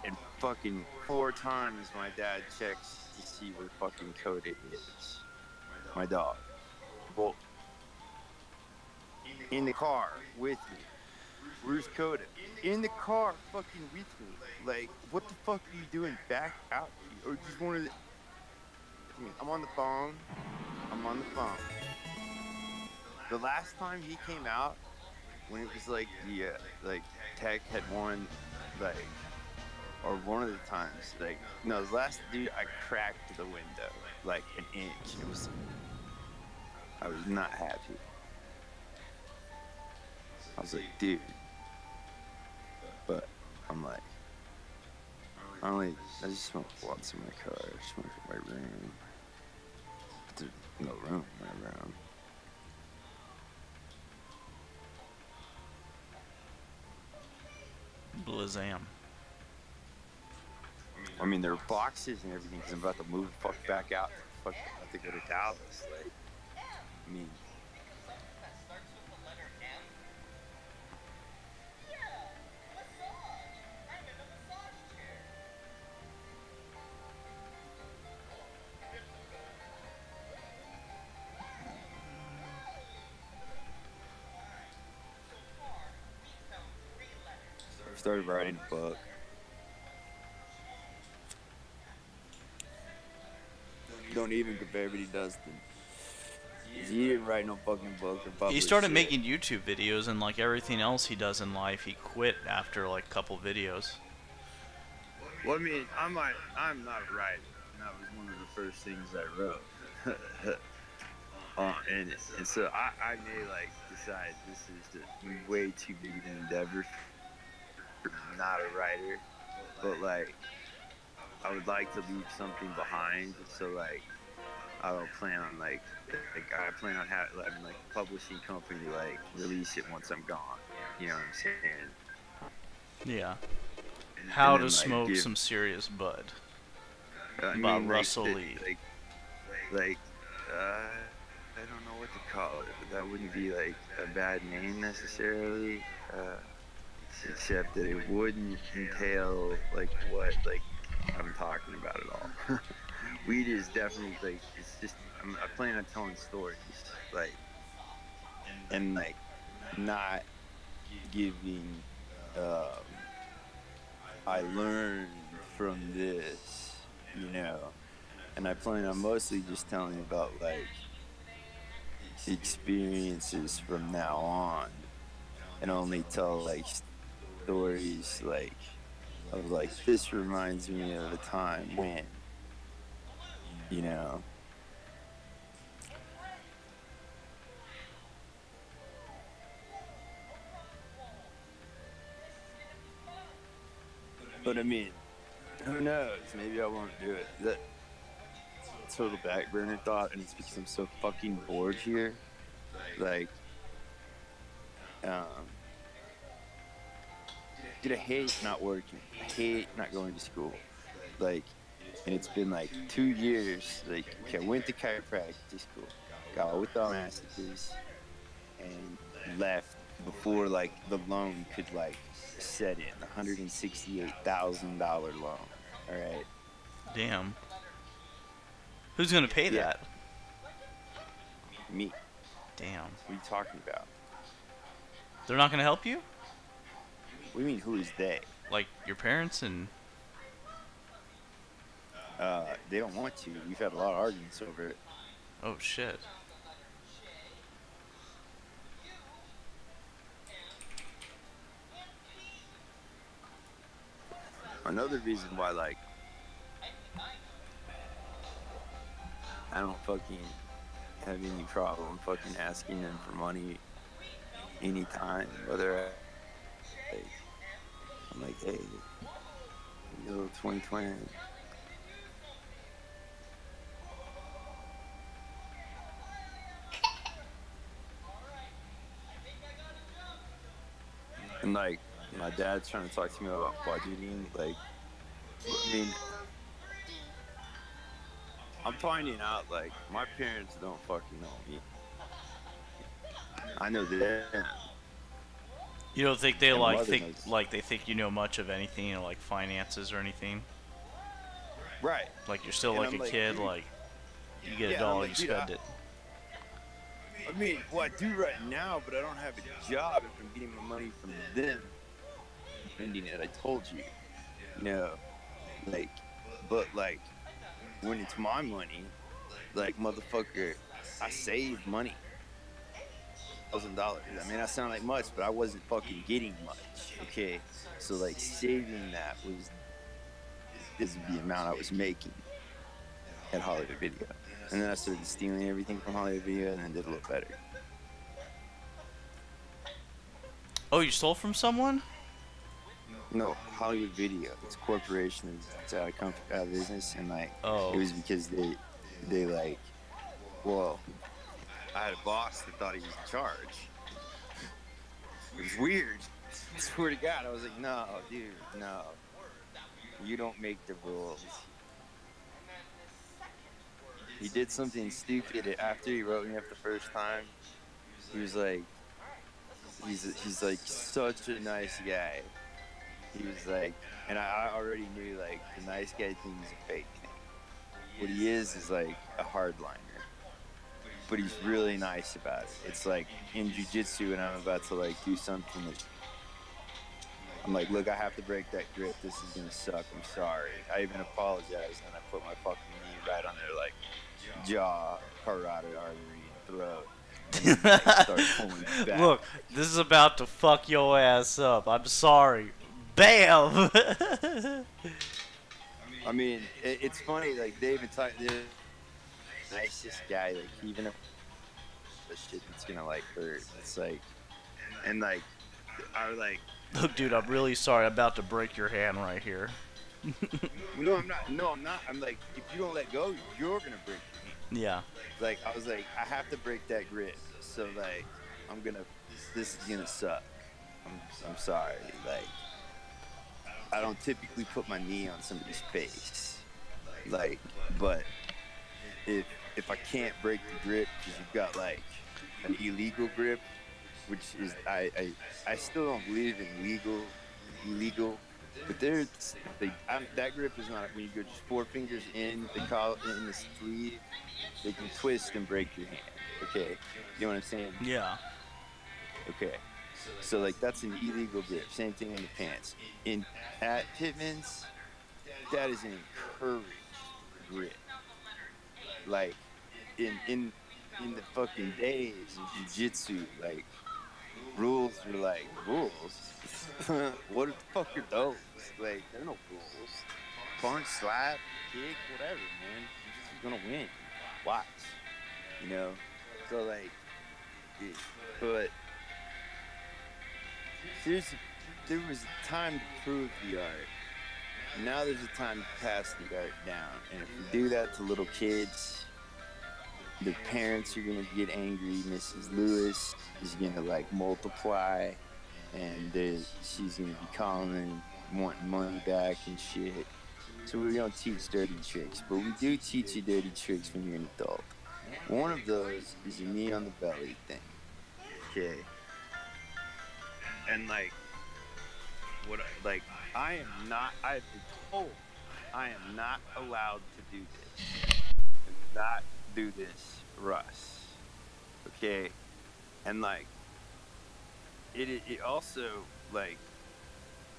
A: And fucking 4 times my dad checks to see where fucking Coda is. My dog. Well, in the car with me. Where's Coda? In the car fucking with me. Like, what the fuck are you doing? Back out here. Or just wanted to... I'm on the phone. The last time he came out, when it was like like Tech had won, like, or one of the times, like, no, the last dude, I cracked the window like an inch. I was not happy. I was like, dude. But I'm like, I just smoke once in my car, smoke in my room. But there's no room in my room.
B: Blazam.
A: I mean, there are boxes and everything because I'm about to move the fuck back out. Fuck, about to go to Dallas. Like, I mean, I started writing a book. Don't even compare, but he does. He didn't write no fucking book or publish
B: He started
A: shit.
B: making YouTube videos, and like everything else he does in life, he quit after like a couple videos.
A: Well, I mean, I'm not a writer. And that was one of the first things I wrote. And so I may like decide this is way too big an endeavor for not a writer, but like I would like to leave something behind. So like I don't plan on like I plan on having like a publishing company like release it once I'm gone. You know what I'm saying?
B: Yeah. How to
A: like,
B: smoke some serious bud.
A: I
B: By
A: mean,
B: Russell Lee.
A: I don't know what to call it, but that wouldn't be like a bad name necessarily, except that it wouldn't entail like what like I'm talking about at all. Weed is definitely like it's just I plan on telling stories like and like not giving. I learned from this, and I plan on mostly just telling about like experiences from now on, and only tell like stories like of like this reminds me of a time when, you know. But I mean, who knows? Maybe I won't do it. That total back burner thought, and it's because I'm so fucking bored here. Like, dude, I hate not working. I hate not going to school. Like, and it's been like 2 years. Like, okay, I went to chiropractic school, got with all masters, and left before like the loan could like set in $168,000 loan. All right.
B: Damn. Who's gonna pay that?
A: Me.
B: Damn.
A: What are you talking about?
B: They're not gonna help you?
A: What do you mean, who is they?
B: Like your parents and.
A: They don't want to. We've had a lot of arguments over it.
B: Oh shit.
A: Another reason why, like, I don't fucking have any problem fucking asking them for money anytime, whether like, I'm like, hey, yo, 2020. And like, my dad's trying to talk to me about budgeting. Like, I mean, I'm finding out like my parents don't fucking know me. I know them.
B: You don't think they
A: And my
B: like
A: mother
B: think
A: knows.
B: like they think you know much of anything, you know, like finances or anything?
A: Right.
B: Like you're still
A: And
B: like
A: I'm
B: a
A: like,
B: kid,
A: dude,
B: like you get a
A: yeah, and I'm
B: dollar,
A: like,
B: you
A: dude,
B: spend it.
A: I mean, well, I do right now, but I don't have a job if I'm getting my money from them. Spending it, I told you. You know, like, but like, when it's my money, like, motherfucker, I save money. $1,000. I mean, I sound like much, but I wasn't fucking getting much. Okay, so like saving that is the amount I was making at Hollywood Video, and then I started stealing everything from Hollywood Video, and then did a little better.
B: Oh, you stole from someone?
A: No, Hollywood Video. It's a corporation. It's out of business, and like
B: Oh.
A: it was because they like, well, I had a boss that thought he was in charge. It was weird. I swear to God, I was like, no, dude, no. You don't make the rules. He did something stupid after he wrote me up the first time. He was like, he's like such a nice guy. He was like, and I already knew like the nice guy thing is a fake thing. What he is like a hardliner, but he's really nice about it. It's like in jiu-jitsu, and I'm about to like do something that I'm like, look, I have to break that grip. This is gonna suck. I'm sorry. I even apologized, and I put my fucking knee right on their like jaw, carotid artery, and throat. And then, like, start pulling back.
B: Look, this is about to fuck your ass up. I'm sorry. Bam!
A: I mean, it's funny. Like they even talk. The nicest guy. Like even if the shit that's gonna like hurt. It's like, and like, I was like,
B: Look, dude, I'm really sorry. I'm about to break your hand right here.
A: no, I'm not. No, I'm not. I'm like, if you don't let go, you're gonna break your hand.
B: Yeah.
A: Like I was like, I have to break that grip. So like, this is gonna suck. I'm sorry. Like, I don't typically put my knee on somebody's face. Like, but if I can't break the grip because you've got like an illegal grip, which is I still don't believe in illegal, but there's that grip is not when you go just 4 fingers in the sleeve, they can twist and break your hand. Okay, you know what I'm saying?
B: Yeah.
A: Okay, so like that's an illegal grip. Same thing in the pants. At Pittman's, that is an encouraged grip. Like in the fucking days of jiu-jitsu, like rules were like rules. What the fuck are those? Like there are no rules. Punch, slap, kick, whatever, man. You're gonna win. Watch. You know? So like but there was a time to prove the art. Now there's a time to pass the art down. And if you do that to little kids, the parents are gonna get angry. Mrs. Lewis is gonna like multiply, and she's gonna be calling and wanting money back and shit. So we don't teach dirty tricks, but we do teach you dirty tricks when you're an adult. One of those is a knee on the belly thing. Okay. And like, I am not. I've been told I am not allowed to do this. Do not do this, Russ. Okay, and like, it also like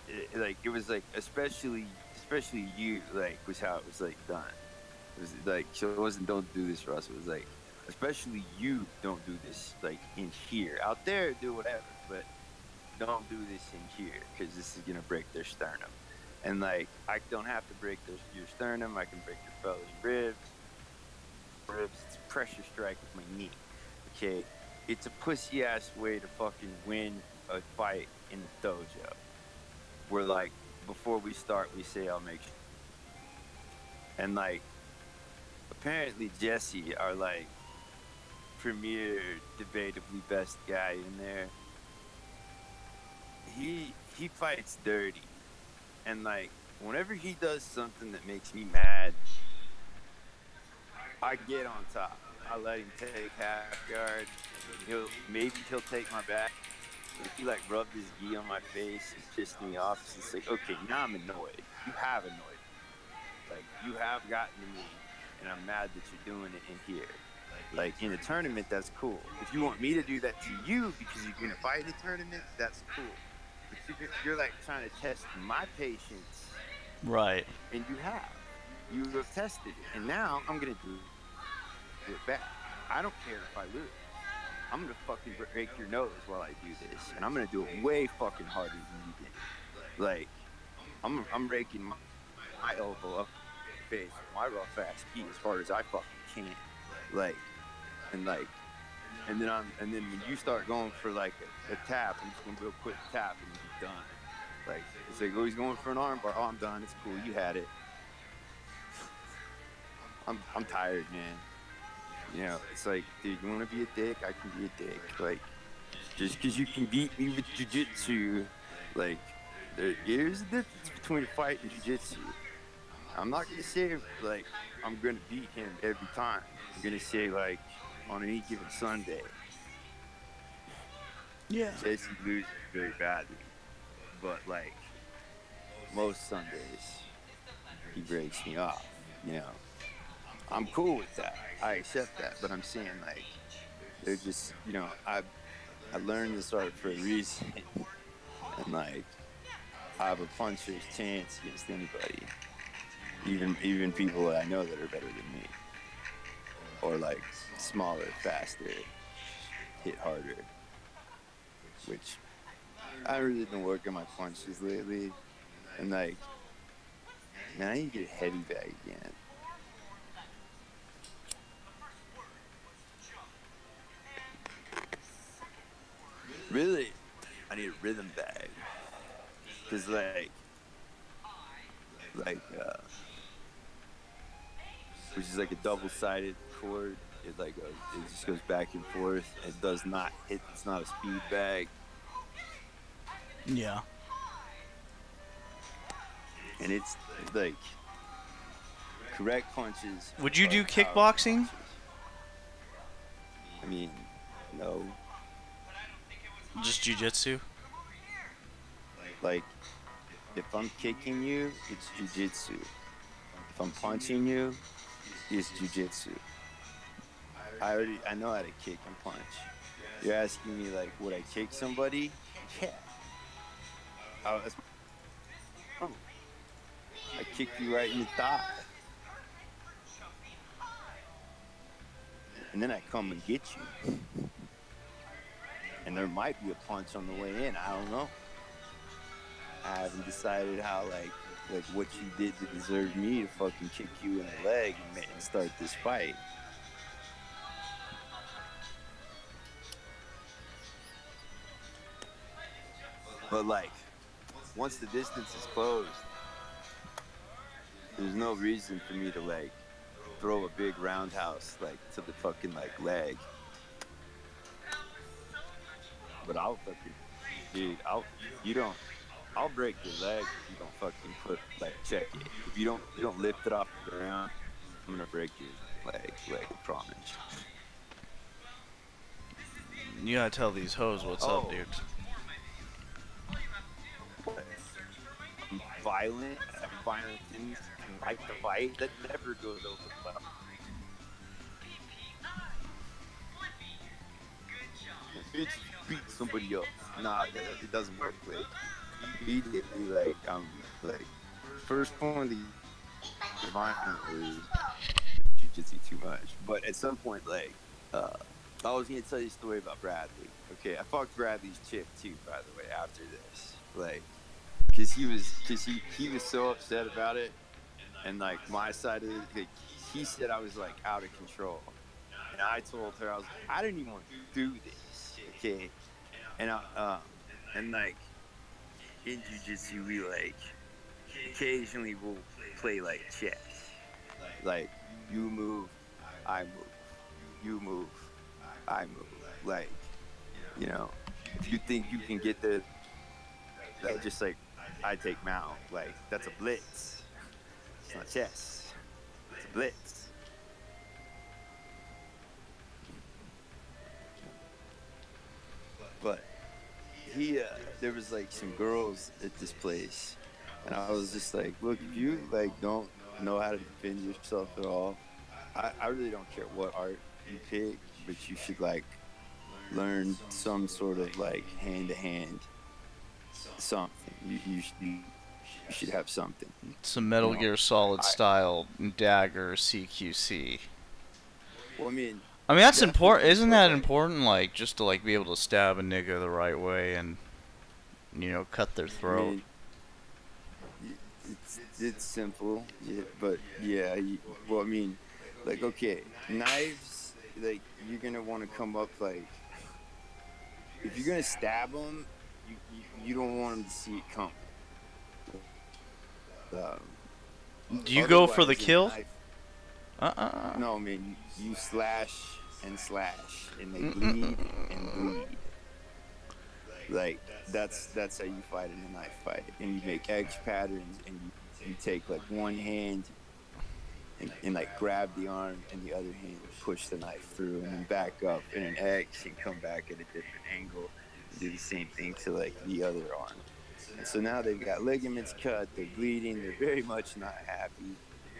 A: it was like especially you like was how it was like done. It was like so it wasn't don't do this, Russ. It was like especially you don't do this like in here. Out there do whatever, but don't do this in here because this is gonna break their sternum. And like I don't have to break your sternum. I can break your fella's ribs. It's a pressure strike with my knee. Okay, it's a pussy ass way to fucking win a fight in the dojo. Where like before we start, we say I'll make. And like apparently Jesse, our like premier debatably best guy in there, he fights dirty. And like whenever he does something that makes me mad, I get on top. I let him take half guard. He'll take my back. If he like rubbed his gi on my face and pissed me off, it's like, okay, now I'm annoyed. You have annoyed me. Like you have gotten to me, and I'm mad that you're doing it in here. Like in a tournament, that's cool. If you want me to do that to you because you're gonna fight in a tournament, that's cool. But you're like trying to test my patience,
B: Right.
A: and you have tested it, and now I'm gonna do it back. I don't care if I lose. I'm gonna fucking break your nose while I do this, and I'm gonna do it way fucking harder than you did. Like, I'm breaking my elbow up face, my rough ass gi as far as I fucking can. Like, and like, and then when you start going for like a tap, I'm just gonna go quick tap and be done. Like, it's like, oh, he's going for an arm bar. Oh, I'm done. It's cool. You had it. I'm tired, man. You know, it's like, dude, you want to be a dick? I can be a dick. Like, just because you can beat me with jujitsu, like, there's a difference between a fight and jujitsu. I'm not gonna say like I'm gonna beat him every time. I'm gonna say like on any given Sunday,
B: Yeah.
A: Jesse loses very badly, but like most Sundays, he breaks me off. You know, I'm cool with that. I accept that, but I'm saying like they're just I learned this art for a reason, and like I have a puncher's chance against anybody, even people that I know that are better than me, or like smaller, faster, hit harder. Which I really been working my punches lately, and like, man, I need to get a heavy bag again. Really, I need a rhythm bag, cause which is like a double-sided cord. It just goes back and forth. It does not hit. It's not a speed bag,
B: Yeah.
A: and it's like correct punches.
B: Would you do
A: Powerful
B: kickboxing?
A: punches. I mean, no.
B: Just jujitsu?
A: Like, if I'm kicking you, it's jujitsu. If I'm punching you, it's jujitsu. I know how to kick and punch. You're asking me like, would I kick somebody? Yeah. That's I kick you right in the thigh, and then I come and get you. And there might be a punch on the way in. I don't know. I haven't decided how like what you did to deserve me to fucking kick you in the leg and start this fight. But like, once the distance is closed, there's no reason for me to like throw a big roundhouse like to the fucking like leg. But I'll fucking, dude, I'll break your leg if you don't fucking check it. If you don't lift it off the ground, I'm gonna break your leg, I promise.
B: You gotta tell these hoes what's up, dude.
A: I'm violent. I have violent things. I like to fight. That never goes over well. Bitch, beat somebody up. Nah, it doesn't work. Like immediately, like I'm like first point of violently jujitsu too much, but at some point, like I was gonna tell you a story about Bradley. Okay, I fucked Bradley's chick too, by the way. After this, like, cause he was so upset about it, and like my side of it, like he said I was like out of control, and I told her I was like I didn't even want to do this. Okay, and and like in jujitsu we like occasionally we'll play like chess. Like you move, I move. You move, I move. Like, you know, if you think you can get the that just like I take Mount. Like that's a blitz. It's not chess. It's a blitz. But there was like some girls at this place, and I was just like, look, if you like don't know how to defend yourself at all, I really don't care what art you pick, but you should like learn some sort of like hand to hand something. You should have something.
B: Some
A: You
B: Metal
A: know,
B: Gear Solid
A: I
B: style dagger CQC.
A: well, I mean,
B: I mean that's important.
A: definitely,
B: Isn't
A: but
B: that
A: like,
B: important? Like just to like be able to stab a nigga the right way and cut their
A: I
B: throat.
A: mean, it's simple, yeah, but yeah, well, I mean, like, okay, knives, like, you're gonna want to come up like, if you're gonna stab them, you don't want them to see it coming. Um,
B: Do you go for the
A: Otherwise, in a
B: kill?
A: knife,
B: Uh-uh.
A: no, I mean, you slash and slash, and they bleed and
B: Mm-mm.
A: bleed. Like that's how you fight in a knife fight, and you make X patterns, and you take like one hand and like grab the arm, and the other hand push the knife through, and then back up in an X and come back at a different angle and do the same thing to like the other arm. And so now they've got ligaments cut, they're bleeding, they're very much not happy.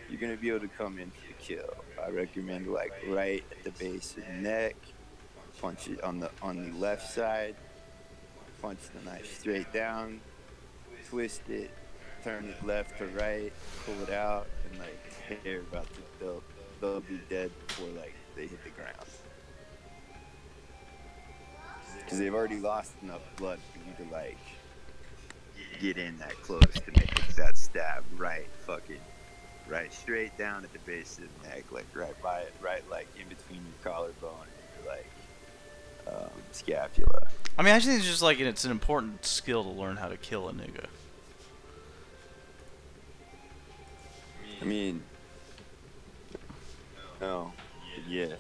A: You're gonna be able to come in for the kill. I recommend like right at the base of the neck, punch it on the left side, punch the knife straight down, twist it, turn it left to right, pull it out, and like they're about to they'll be dead before like they hit the ground, because they've already lost enough blood for you to like get in that close to make that stab right fucking right straight down at the base of the neck, like right by it, right like in between your collarbone and your like scapula.
B: I mean, I think it's just like it's an important skill to learn how to kill a nigga.
A: I mean, no, yeah.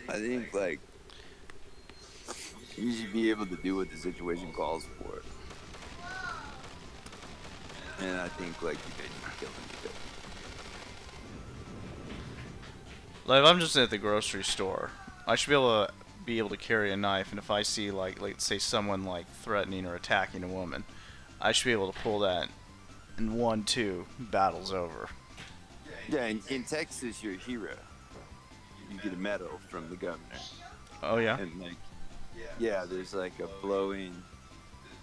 A: I think like you should be able to do what the situation calls for, and I think like you can kill him.
B: Like if I'm just at the grocery store, I should be able to carry a knife, and if I see like let's say someone like threatening or attacking a woman, I should be able to pull that, and 1-2, battle's over.
A: Yeah, in Texas, you're a hero. You get a medal from the governor,
B: Oh yeah.
A: and like, yeah, there's like a blowing.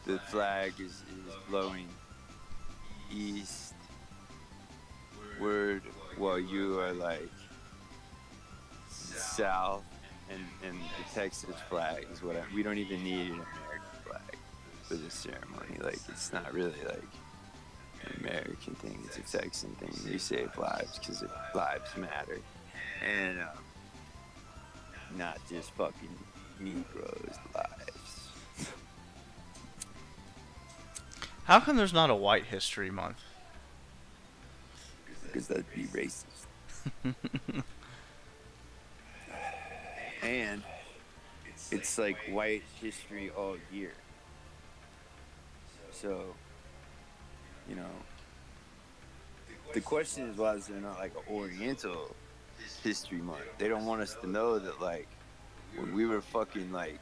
A: The flag is blowing eastward while you are like south, and the Texas flag is what we don't even need an American flag for this ceremony. Like it's not really like an American thing; it's a Texan thing. We save lives because lives matter, and not just fucking Negroes' lives.
B: How come there's not a White History Month?
A: Because that'd be racist. And it's like white history all year. So, you know, the question is why is there not like an Oriental History Month? They don't want us to know that like when we were fucking like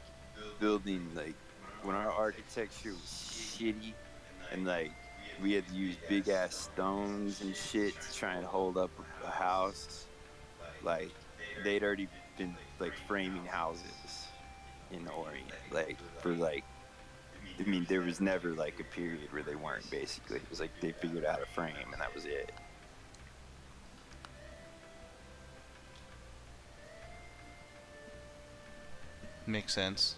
A: building, like when our architecture was shitty and like we had to use big ass stones and shit to try and hold up a house. Like they'd already been like framing houses in the Orient, like for like. I mean, there was never like a period where they weren't. Basically, it was like they figured out a frame and that was it.
B: Makes sense.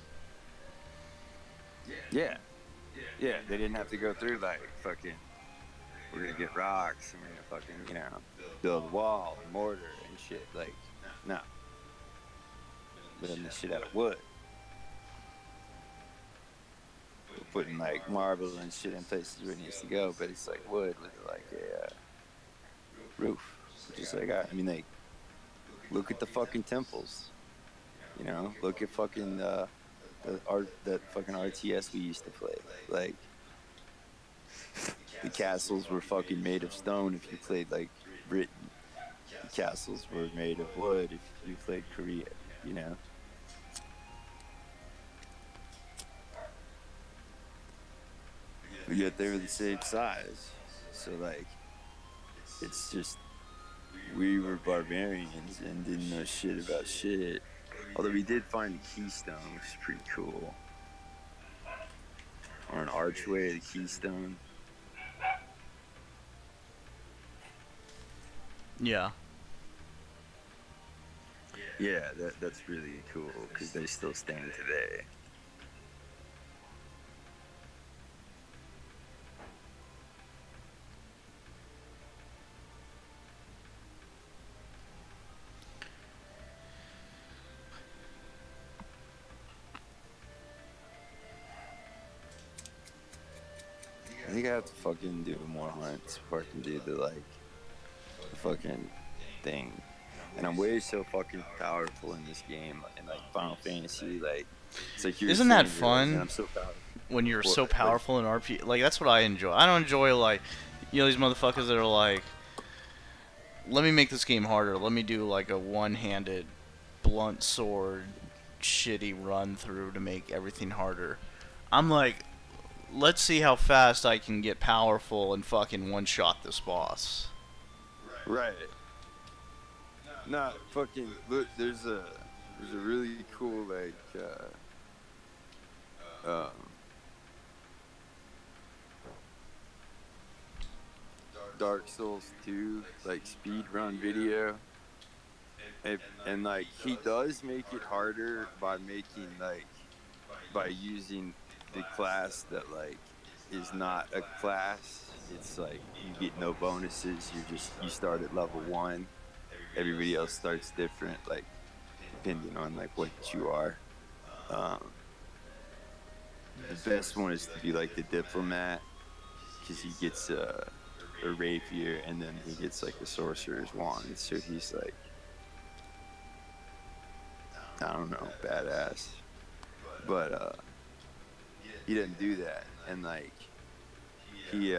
A: Yeah, yeah. They didn't have to go through like fucking. We're gonna get rocks and we're gonna fucking build a wall and mortar and shit. Like, no, building this shit out of wood. We're putting like marble and shit in places where it needs to go, but it's like wood with like a roof. Just like I mean, like, look at the fucking temples. Look at fucking that fucking RTS we used to play. Like, the castles were fucking made of stone if you played like Britain. The castles were made of wood if you played Korea. But yet they were the same size. So like, it's just we were barbarians and didn't know shit about shit. Although we did find a keystone, which is pretty cool. Or an archway of the keystone.
B: Yeah.
A: Yeah, that's really cool because they still stand today. I think I have to fucking do more hunts before I can do the fucking thing. And I'm way so fucking powerful in this game, and like Final Fantasy, like it's like
B: Isn't that
A: saying,
B: fun?
A: Man, I'm so powerful.
B: When you're so powerful in RP, like that's what I enjoy. I don't enjoy like, these motherfuckers that are like, let me make this game harder. Let me do like a one-handed, blunt sword, shitty run through to make everything harder. I'm like, let's see how fast I can get powerful and fucking one-shot this boss.
A: Right. Nah, fucking look. There's a really cool Dark Souls 2 like speed run video, and like he does make it harder by using the class that like is not a class. It's like you get no bonuses. You start at level 1. Everybody else starts different, like depending on like what you are. The best one is to be like the diplomat, because he gets a rapier and then he gets like a sorcerer's wand. So he's like, I don't know, badass. But he doesn't do that, and like he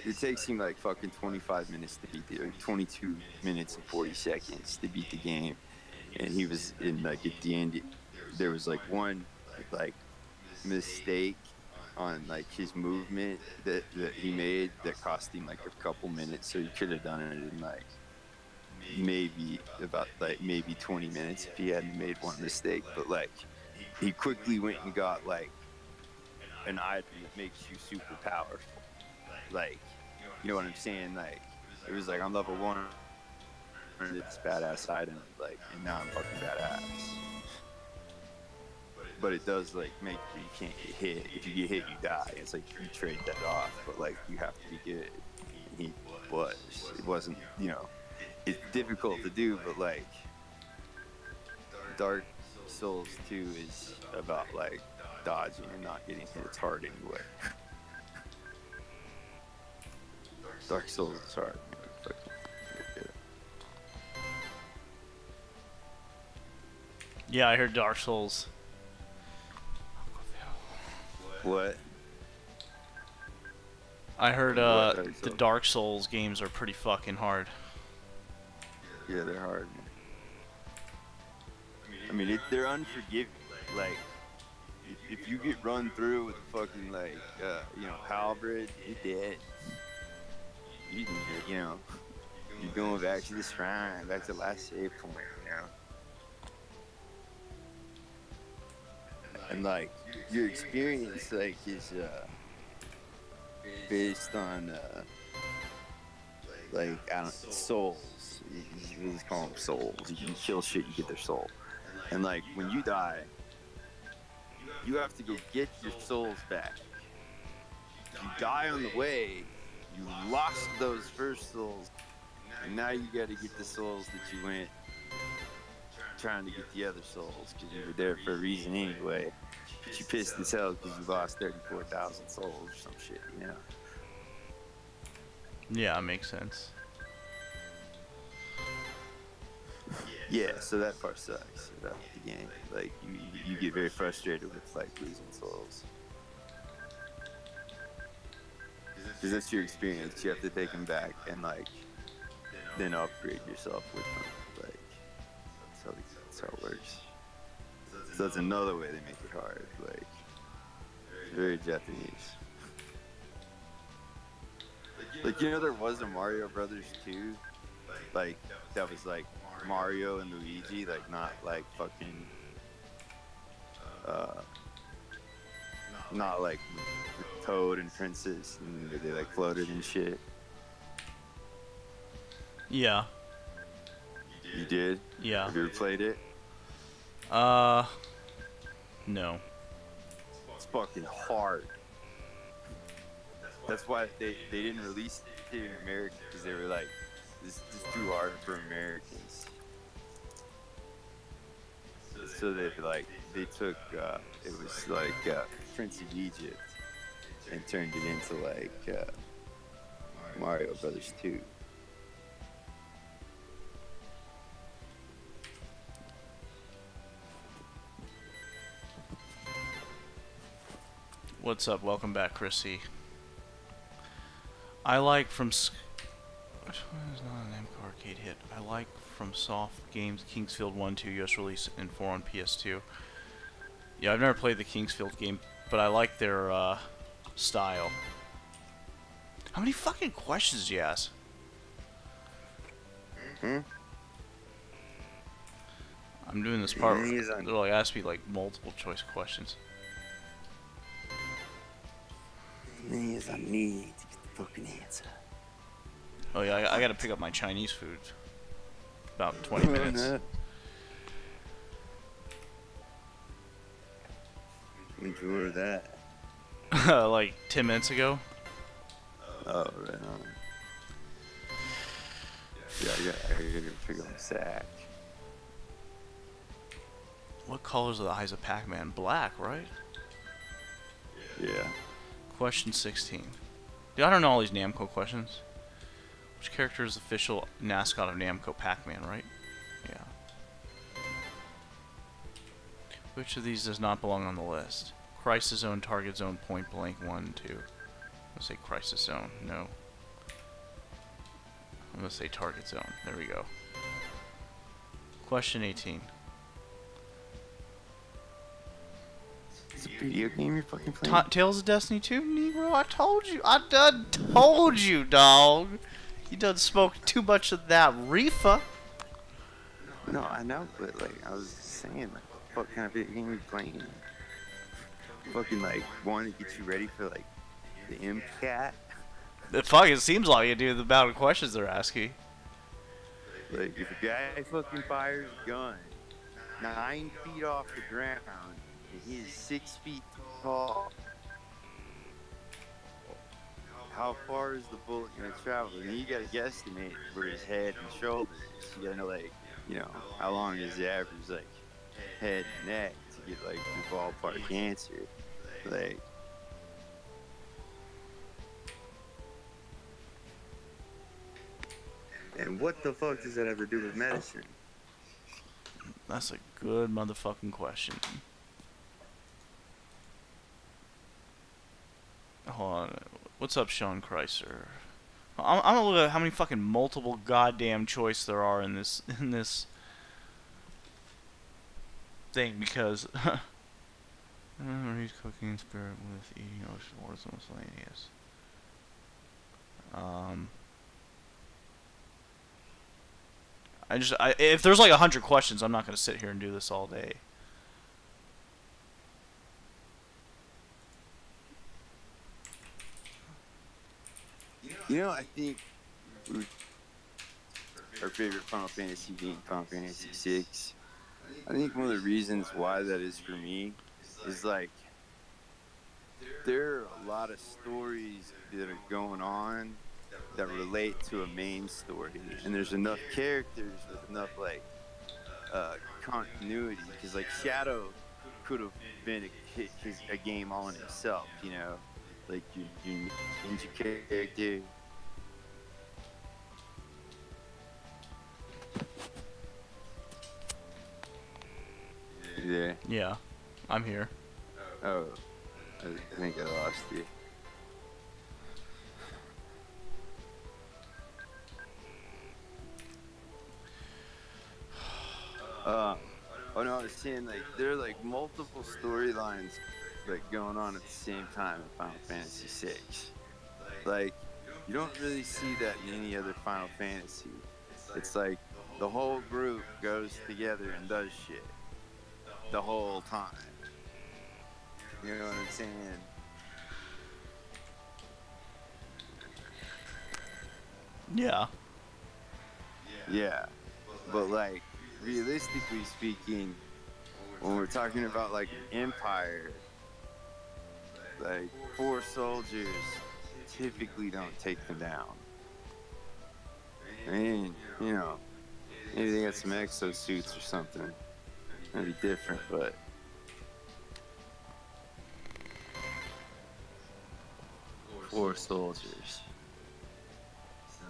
A: it takes him like fucking 25 minutes to beat or 22 minutes and 40 seconds to beat the game. And he was in like at the end, there was like one like mistake on like his movement that he made that cost him like a couple minutes. So he could have done it in like maybe 20 minutes if he hadn't made one mistake. But like he quickly went and got like an item that makes you super powerful. Like, you know what I'm saying? Like, it was like, I'm level 1, and it's badass item, like, and now I'm fucking badass. But it does, like, make you can't get hit. If you get hit, you die. It's like, you trade that off, but, like, you have to be good. And he was. It wasn't, it's difficult to do, but, like, Dark Souls 2 is about, like, dodging and not getting hit. It's hard anyway. Dark Souls is hard.
B: Yeah, I heard Dark Souls.
A: What?
B: I heard the Dark Souls games are pretty fucking hard.
A: Yeah, they're hard, man. I mean, they're unforgiving. Like, if you get run through with a fucking like halberd, you're dead. You know, you're going back to the shrine, back to the last save point, you know. And like your experience like is based on like I don't souls. You just call them souls. You kill shit, you get their soul. And like when you die, you have to go get your souls back. If you die on the way, you lost those first souls, and now you got to get the souls that you went trying to get the other souls because you were there for a reason anyway. But you pissed as hell because you lost 34,000 souls or some shit, you know.
B: Yeah, it makes sense.
A: Yeah, so that part sucks about the game. Like you get very frustrated with like losing souls because that's your experience. You have to take them back and like then upgrade yourself with them. Like that's how it works. So that's another way they make it hard. Like it's very Japanese. Like you know, there was a Mario Brothers 2, like that was like Mario and Luigi, like not like fucking, not like with Toad and Princess, and they like floated and shit.
B: Yeah.
A: You did?
B: Yeah.
A: Have you ever played it?
B: No.
A: It's fucking hard. That's why they didn't release it in America, because they were like, this is too hard for Americans. So they took it was like Prince of Egypt and turned it into like Mario Brothers 2.
B: What's up? Welcome back, Chrissy. I like from which one is not an Namco arcade hit. I like from Soft Games Kingsfield 1, 2 US release and 4 on PS2. Yeah, I've never played the Kingsfield game, but I like their style. How many fucking questions do you ask?
A: Hmm?
B: I'm doing this part where they'll like ask me like multiple choice questions.
A: Yes, I need to get the fucking answer.
B: Oh yeah, I gotta pick up my Chinese food. About 20 minutes.
A: No. When'd you order that?
B: Like 10 minutes ago.
A: Oh, right on. Yeah, I gotta pick up a sack.
B: What colors are the eyes of Pac-Man? Black, right?
A: Yeah.
B: Question 16. Dude, I don't know all these Namco questions. Which character is the official mascot of Namco? Pac-Man, right? Yeah. Which of these does not belong on the list? Crisis Zone, Target Zone, Point Blank, 1, 2. Let's say Crisis Zone. No. I'm gonna say Target Zone. There we go. Question 18.
A: It's a video game you're fucking playing?
B: Tales of Destiny 2, Negro? I told you. I done told you, dog. You done smoked too much of that reefer.
A: No, I know, but like, I was saying, like, what kind of video game are you playing? Fucking like, one to get you ready for like, the MCAT?
B: It fucking seems like it, dude, the amount of questions they're asking.
A: Like, if a guy fucking fires a gun 9 feet off the ground, and he is 6 feet tall, how far is the bullet gonna travel? And you gotta guesstimate for his head and shoulders. You gotta know, like, you know, how long is the average, like, head and neck to get, like, the ballpark answer. Like, and what the fuck does that ever do with medicine?
B: That's a good motherfucking question. Hold on. What's up, Sean Chrysler? I'm gonna look at how many fucking multiple goddamn choice there are in this thing, because Read cooking spirit with eating ocean wars and miscellaneous. If there's like 100 questions, I'm not gonna sit here and do this all day.
A: I think our favorite Final Fantasy being Final Fantasy VI. I think one of the reasons why that is for me is like there are a lot of stories that are going on that relate to a main story, and there's enough characters with enough like continuity, because like Shadow could have been a game all in himself, like your ninja character. Yeah.
B: Yeah, I'm here.
A: Oh, I think I lost you. Oh no, I was saying like there are like multiple storylines like going on at the same time in Final Fantasy VI. Like you don't really see that in any other Final Fantasy. It's like the whole group goes together and does shit the whole time. You know what I'm saying?
B: Yeah.
A: Yeah. But like realistically speaking, when we're talking about like an empire, like 4 soldiers typically don't take them down. I mean, maybe they got some exosuits or something. That'd be different, but 4 soldiers.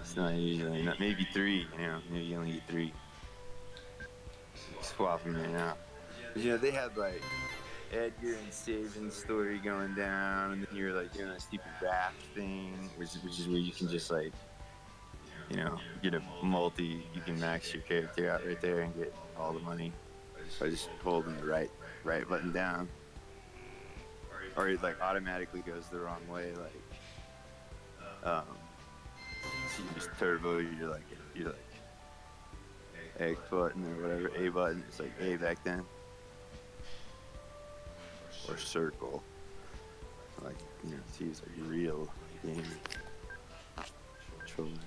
A: It's not usually, maybe 3, maybe you only get 3. Swap them in and out. But, they had like Edgar and Saban's story going down, and then you're like doing a stupid raft thing, which is where you can just like, get a you can max your character out right there and get all the money by just holding the right button down. Or it like automatically goes the wrong way, like so you just turbo you're like X button or whatever, A button, it's like A back then. Or circle. Like, to use like real game controllers.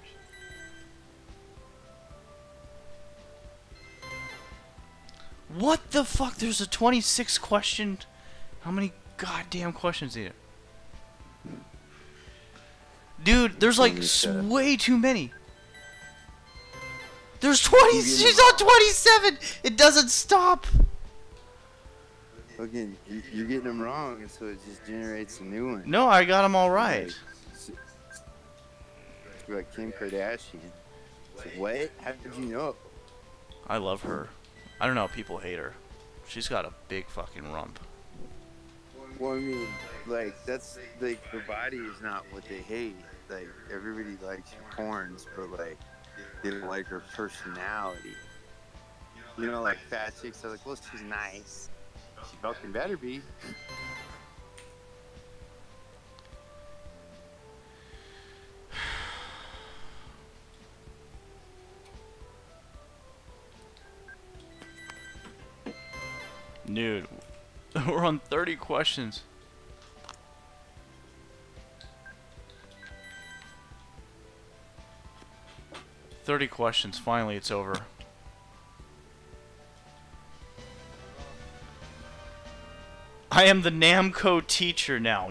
B: What the fuck? There's a 26 question. How many goddamn questions here? Dude, there's like way too many. There's 20. She's on 27. It doesn't stop.
A: Again, you're getting them wrong, and so it just generates a new one.
B: No, I got them all right.
A: Like Kim Kardashian. Like, what? How did you know?
B: I love her. I don't know. People hate her. She's got a big fucking rump.
A: Well, I mean, like that's like her body is not what they hate. Like everybody likes her horns, but like they don't like her personality. Like fat chicks are like, well, she's nice. She fucking better be.
B: Dude, we're on 30 questions. Finally, it's over. I am the Namco teacher now.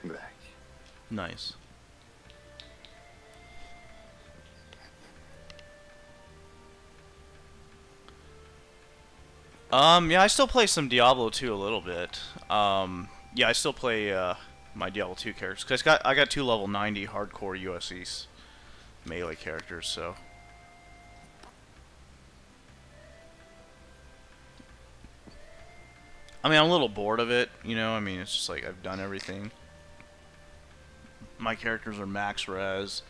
A: Back.
B: Nice. Yeah, I still play some Diablo 2 a little bit. Yeah, I still play my Diablo 2 characters because I got 2 level 90 hardcore USEs melee characters. So I mean, I'm a little bored of it. You know, I mean, it's just like I've done everything. My characters are max res,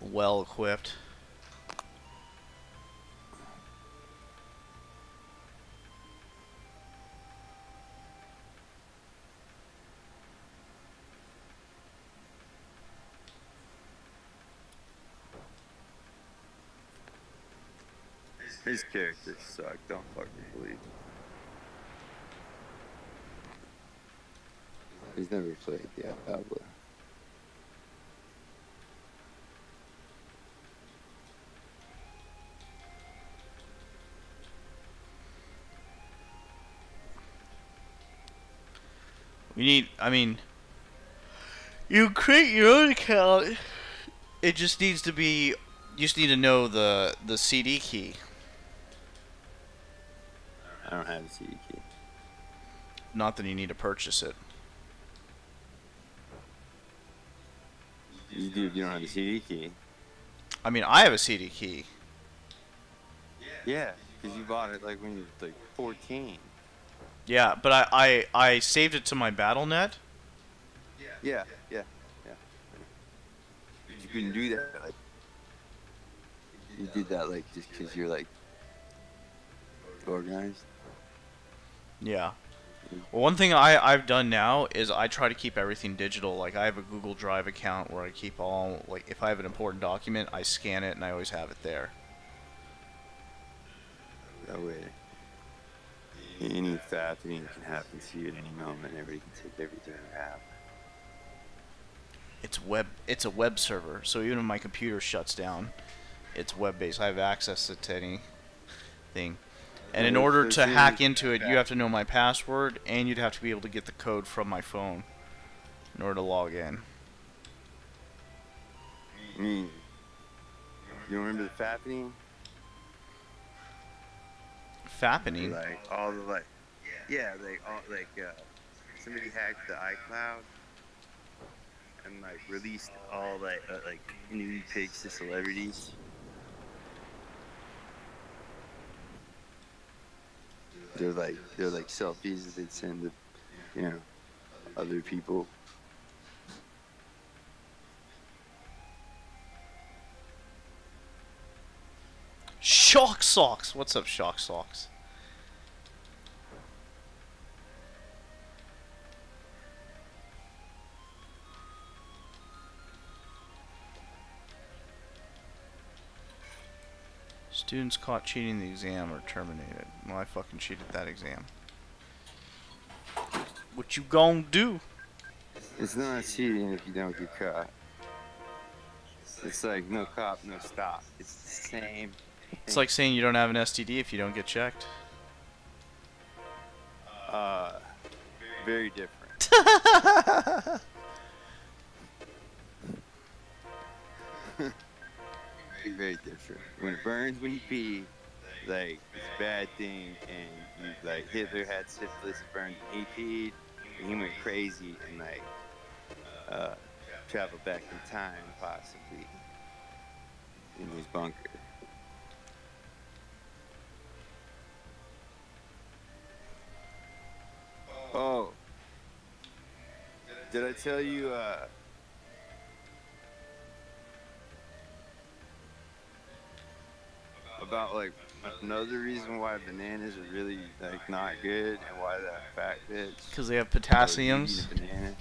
B: well equipped.
A: His characters suck. Don't fucking believe it. He's never played Diablo.
B: We need, I mean, you create your own account. It just needs to be, you just need to know the CD key.
A: I don't have a CD key.
B: Not that you need to purchase it.
A: You don't have a CD key.
B: I mean, I have a CD key.
A: Yeah, because you bought it like when you were like 14.
B: Yeah, but I saved it to my BattleNet.
A: Yeah. You couldn't do that. Like, you did that like just because you're like organized.
B: Yeah. Well, one thing I've done now is I try to keep everything digital. Like, I have a Google Drive account where I keep all, like, if I have an important document, I scan it and I always have it there.
A: That way, any thing can happen to you at any moment. Everybody can take everything you have.
B: It's a web server, so even if my computer shuts down, it's web-based. I have access to anything. And in order to hack into it, you have to know my password, and you'd have to be able to get the code from my phone in order to log in.
A: You don't remember the fappening?
B: Fappening?
A: Like all the somebody hacked the iCloud and like released all like nude pics to celebrities. They're like selfies that they'd send to, you know, other people.
B: Shock Socks! What's up, Shock Socks? Students caught cheating the exam are terminated. Well, I fucking cheated that exam. What you gonna do?
A: It's not cheating if you don't get caught. It's like no cop, no stop. It's the same.
B: It's like saying you don't have an STD if you don't get checked.
A: Very different. Very different. When it burns when you pee, like, it's a bad thing, and you, like, Hitler had syphilis, it burned when he peed, and he went crazy and, like, traveled back in time, possibly, in his bunker. Oh, did I tell you, about like another reason why bananas are really like not good and why that fat bitch?
B: Because they have potassiums.
A: Banana.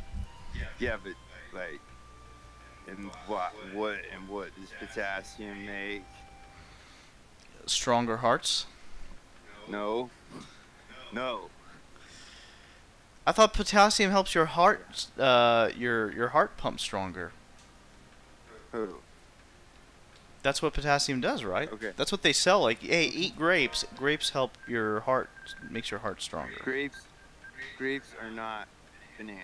A: Yeah, but like, and what does potassium make?
B: Stronger hearts?
A: No.
B: I thought potassium helps your heart, your heart pump stronger.
A: Who?
B: That's what potassium does, right?
A: Okay.
B: That's what they sell. Like, hey, eat grapes. Grapes help your heart, makes your heart stronger.
A: Grapes are not bananas.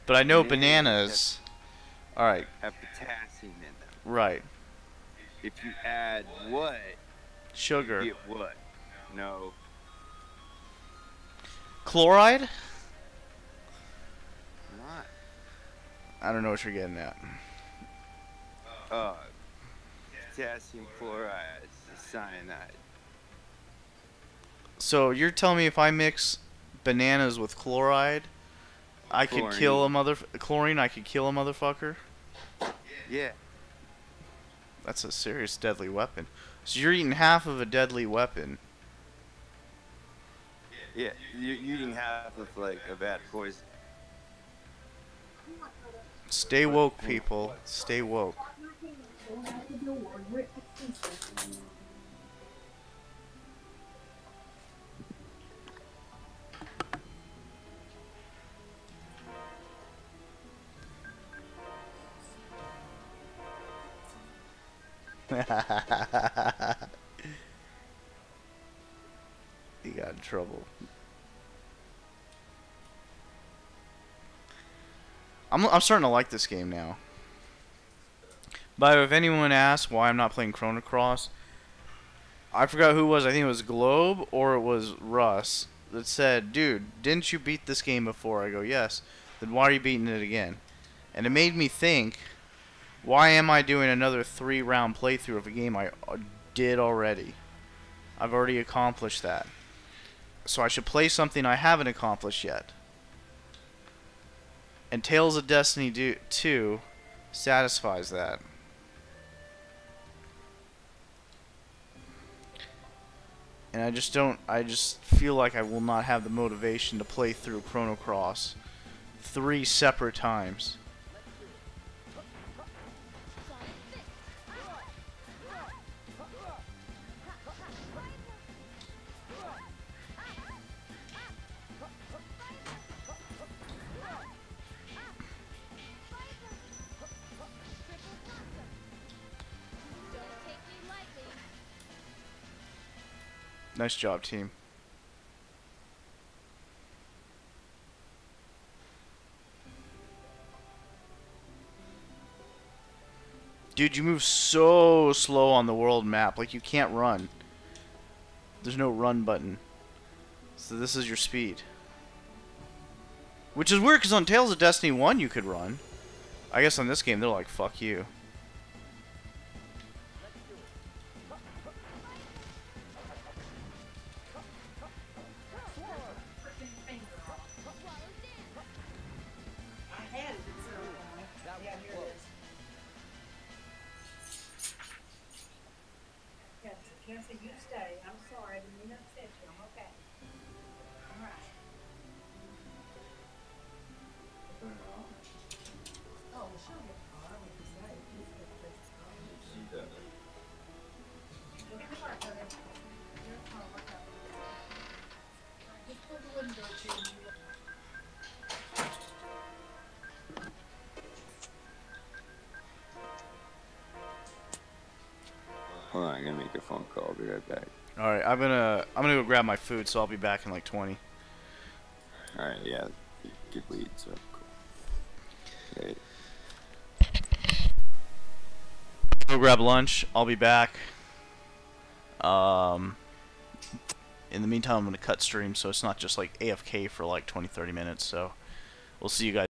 B: But I know bananas. All right.
A: Have potassium in them.
B: Right.
A: If you add what,
B: Sugar.
A: you get what? No.
B: Chloride?
A: Not.
B: I don't know what you're getting at.
A: Uh, potassium chloride is cyanide.
B: So you're telling me if I mix bananas with chloride, I could kill a chlorine? I could kill a motherfucker?
A: Yeah.
B: That's a serious deadly weapon. So you're eating half of a deadly weapon.
A: Yeah, you're eating half of like a bad poison.
B: Stay woke, people. Stay woke. He got in trouble. I'm starting to like this game now. But if anyone asks why I'm not playing Chrono Cross, I forgot who it was. I think it was Globe or it was Russ that said, "Dude, didn't you beat this game before?" I go, "Yes." Then why are you beating it again? And it made me think, why am I doing another 3-round playthrough of a game I did already? I've already accomplished that. So I should play something I haven't accomplished yet. And Tales of Destiny 2 satisfies that. And I just feel like I will not have the motivation to play through Chrono Cross 3 separate times. Nice job, team. Dude, you move so slow on the world map. Like, you can't run. There's no run button. So this is your speed. Which is weird, because on Tales of Destiny 1 you could run. I guess on this game they're like, fuck you.
C: Cassie, you stay. I'm sorry. I didn't mean to upset you. I'm okay. All right. Oh, well, she'll get the car. We can say. She does. Well, come on, honey. You're home. Okay. Just put the window to you.
A: Hold on, I'm gonna make a phone call. I'll be right back.
B: Alright, I'm gonna go grab my food, so I'll be back in like 20.
A: Alright, yeah. Good lead, so cool. Okay.
B: Go grab lunch. I'll be back. In the meantime, I'm gonna cut stream, so it's not just like AFK for like 20-30 minutes. So we'll see you guys.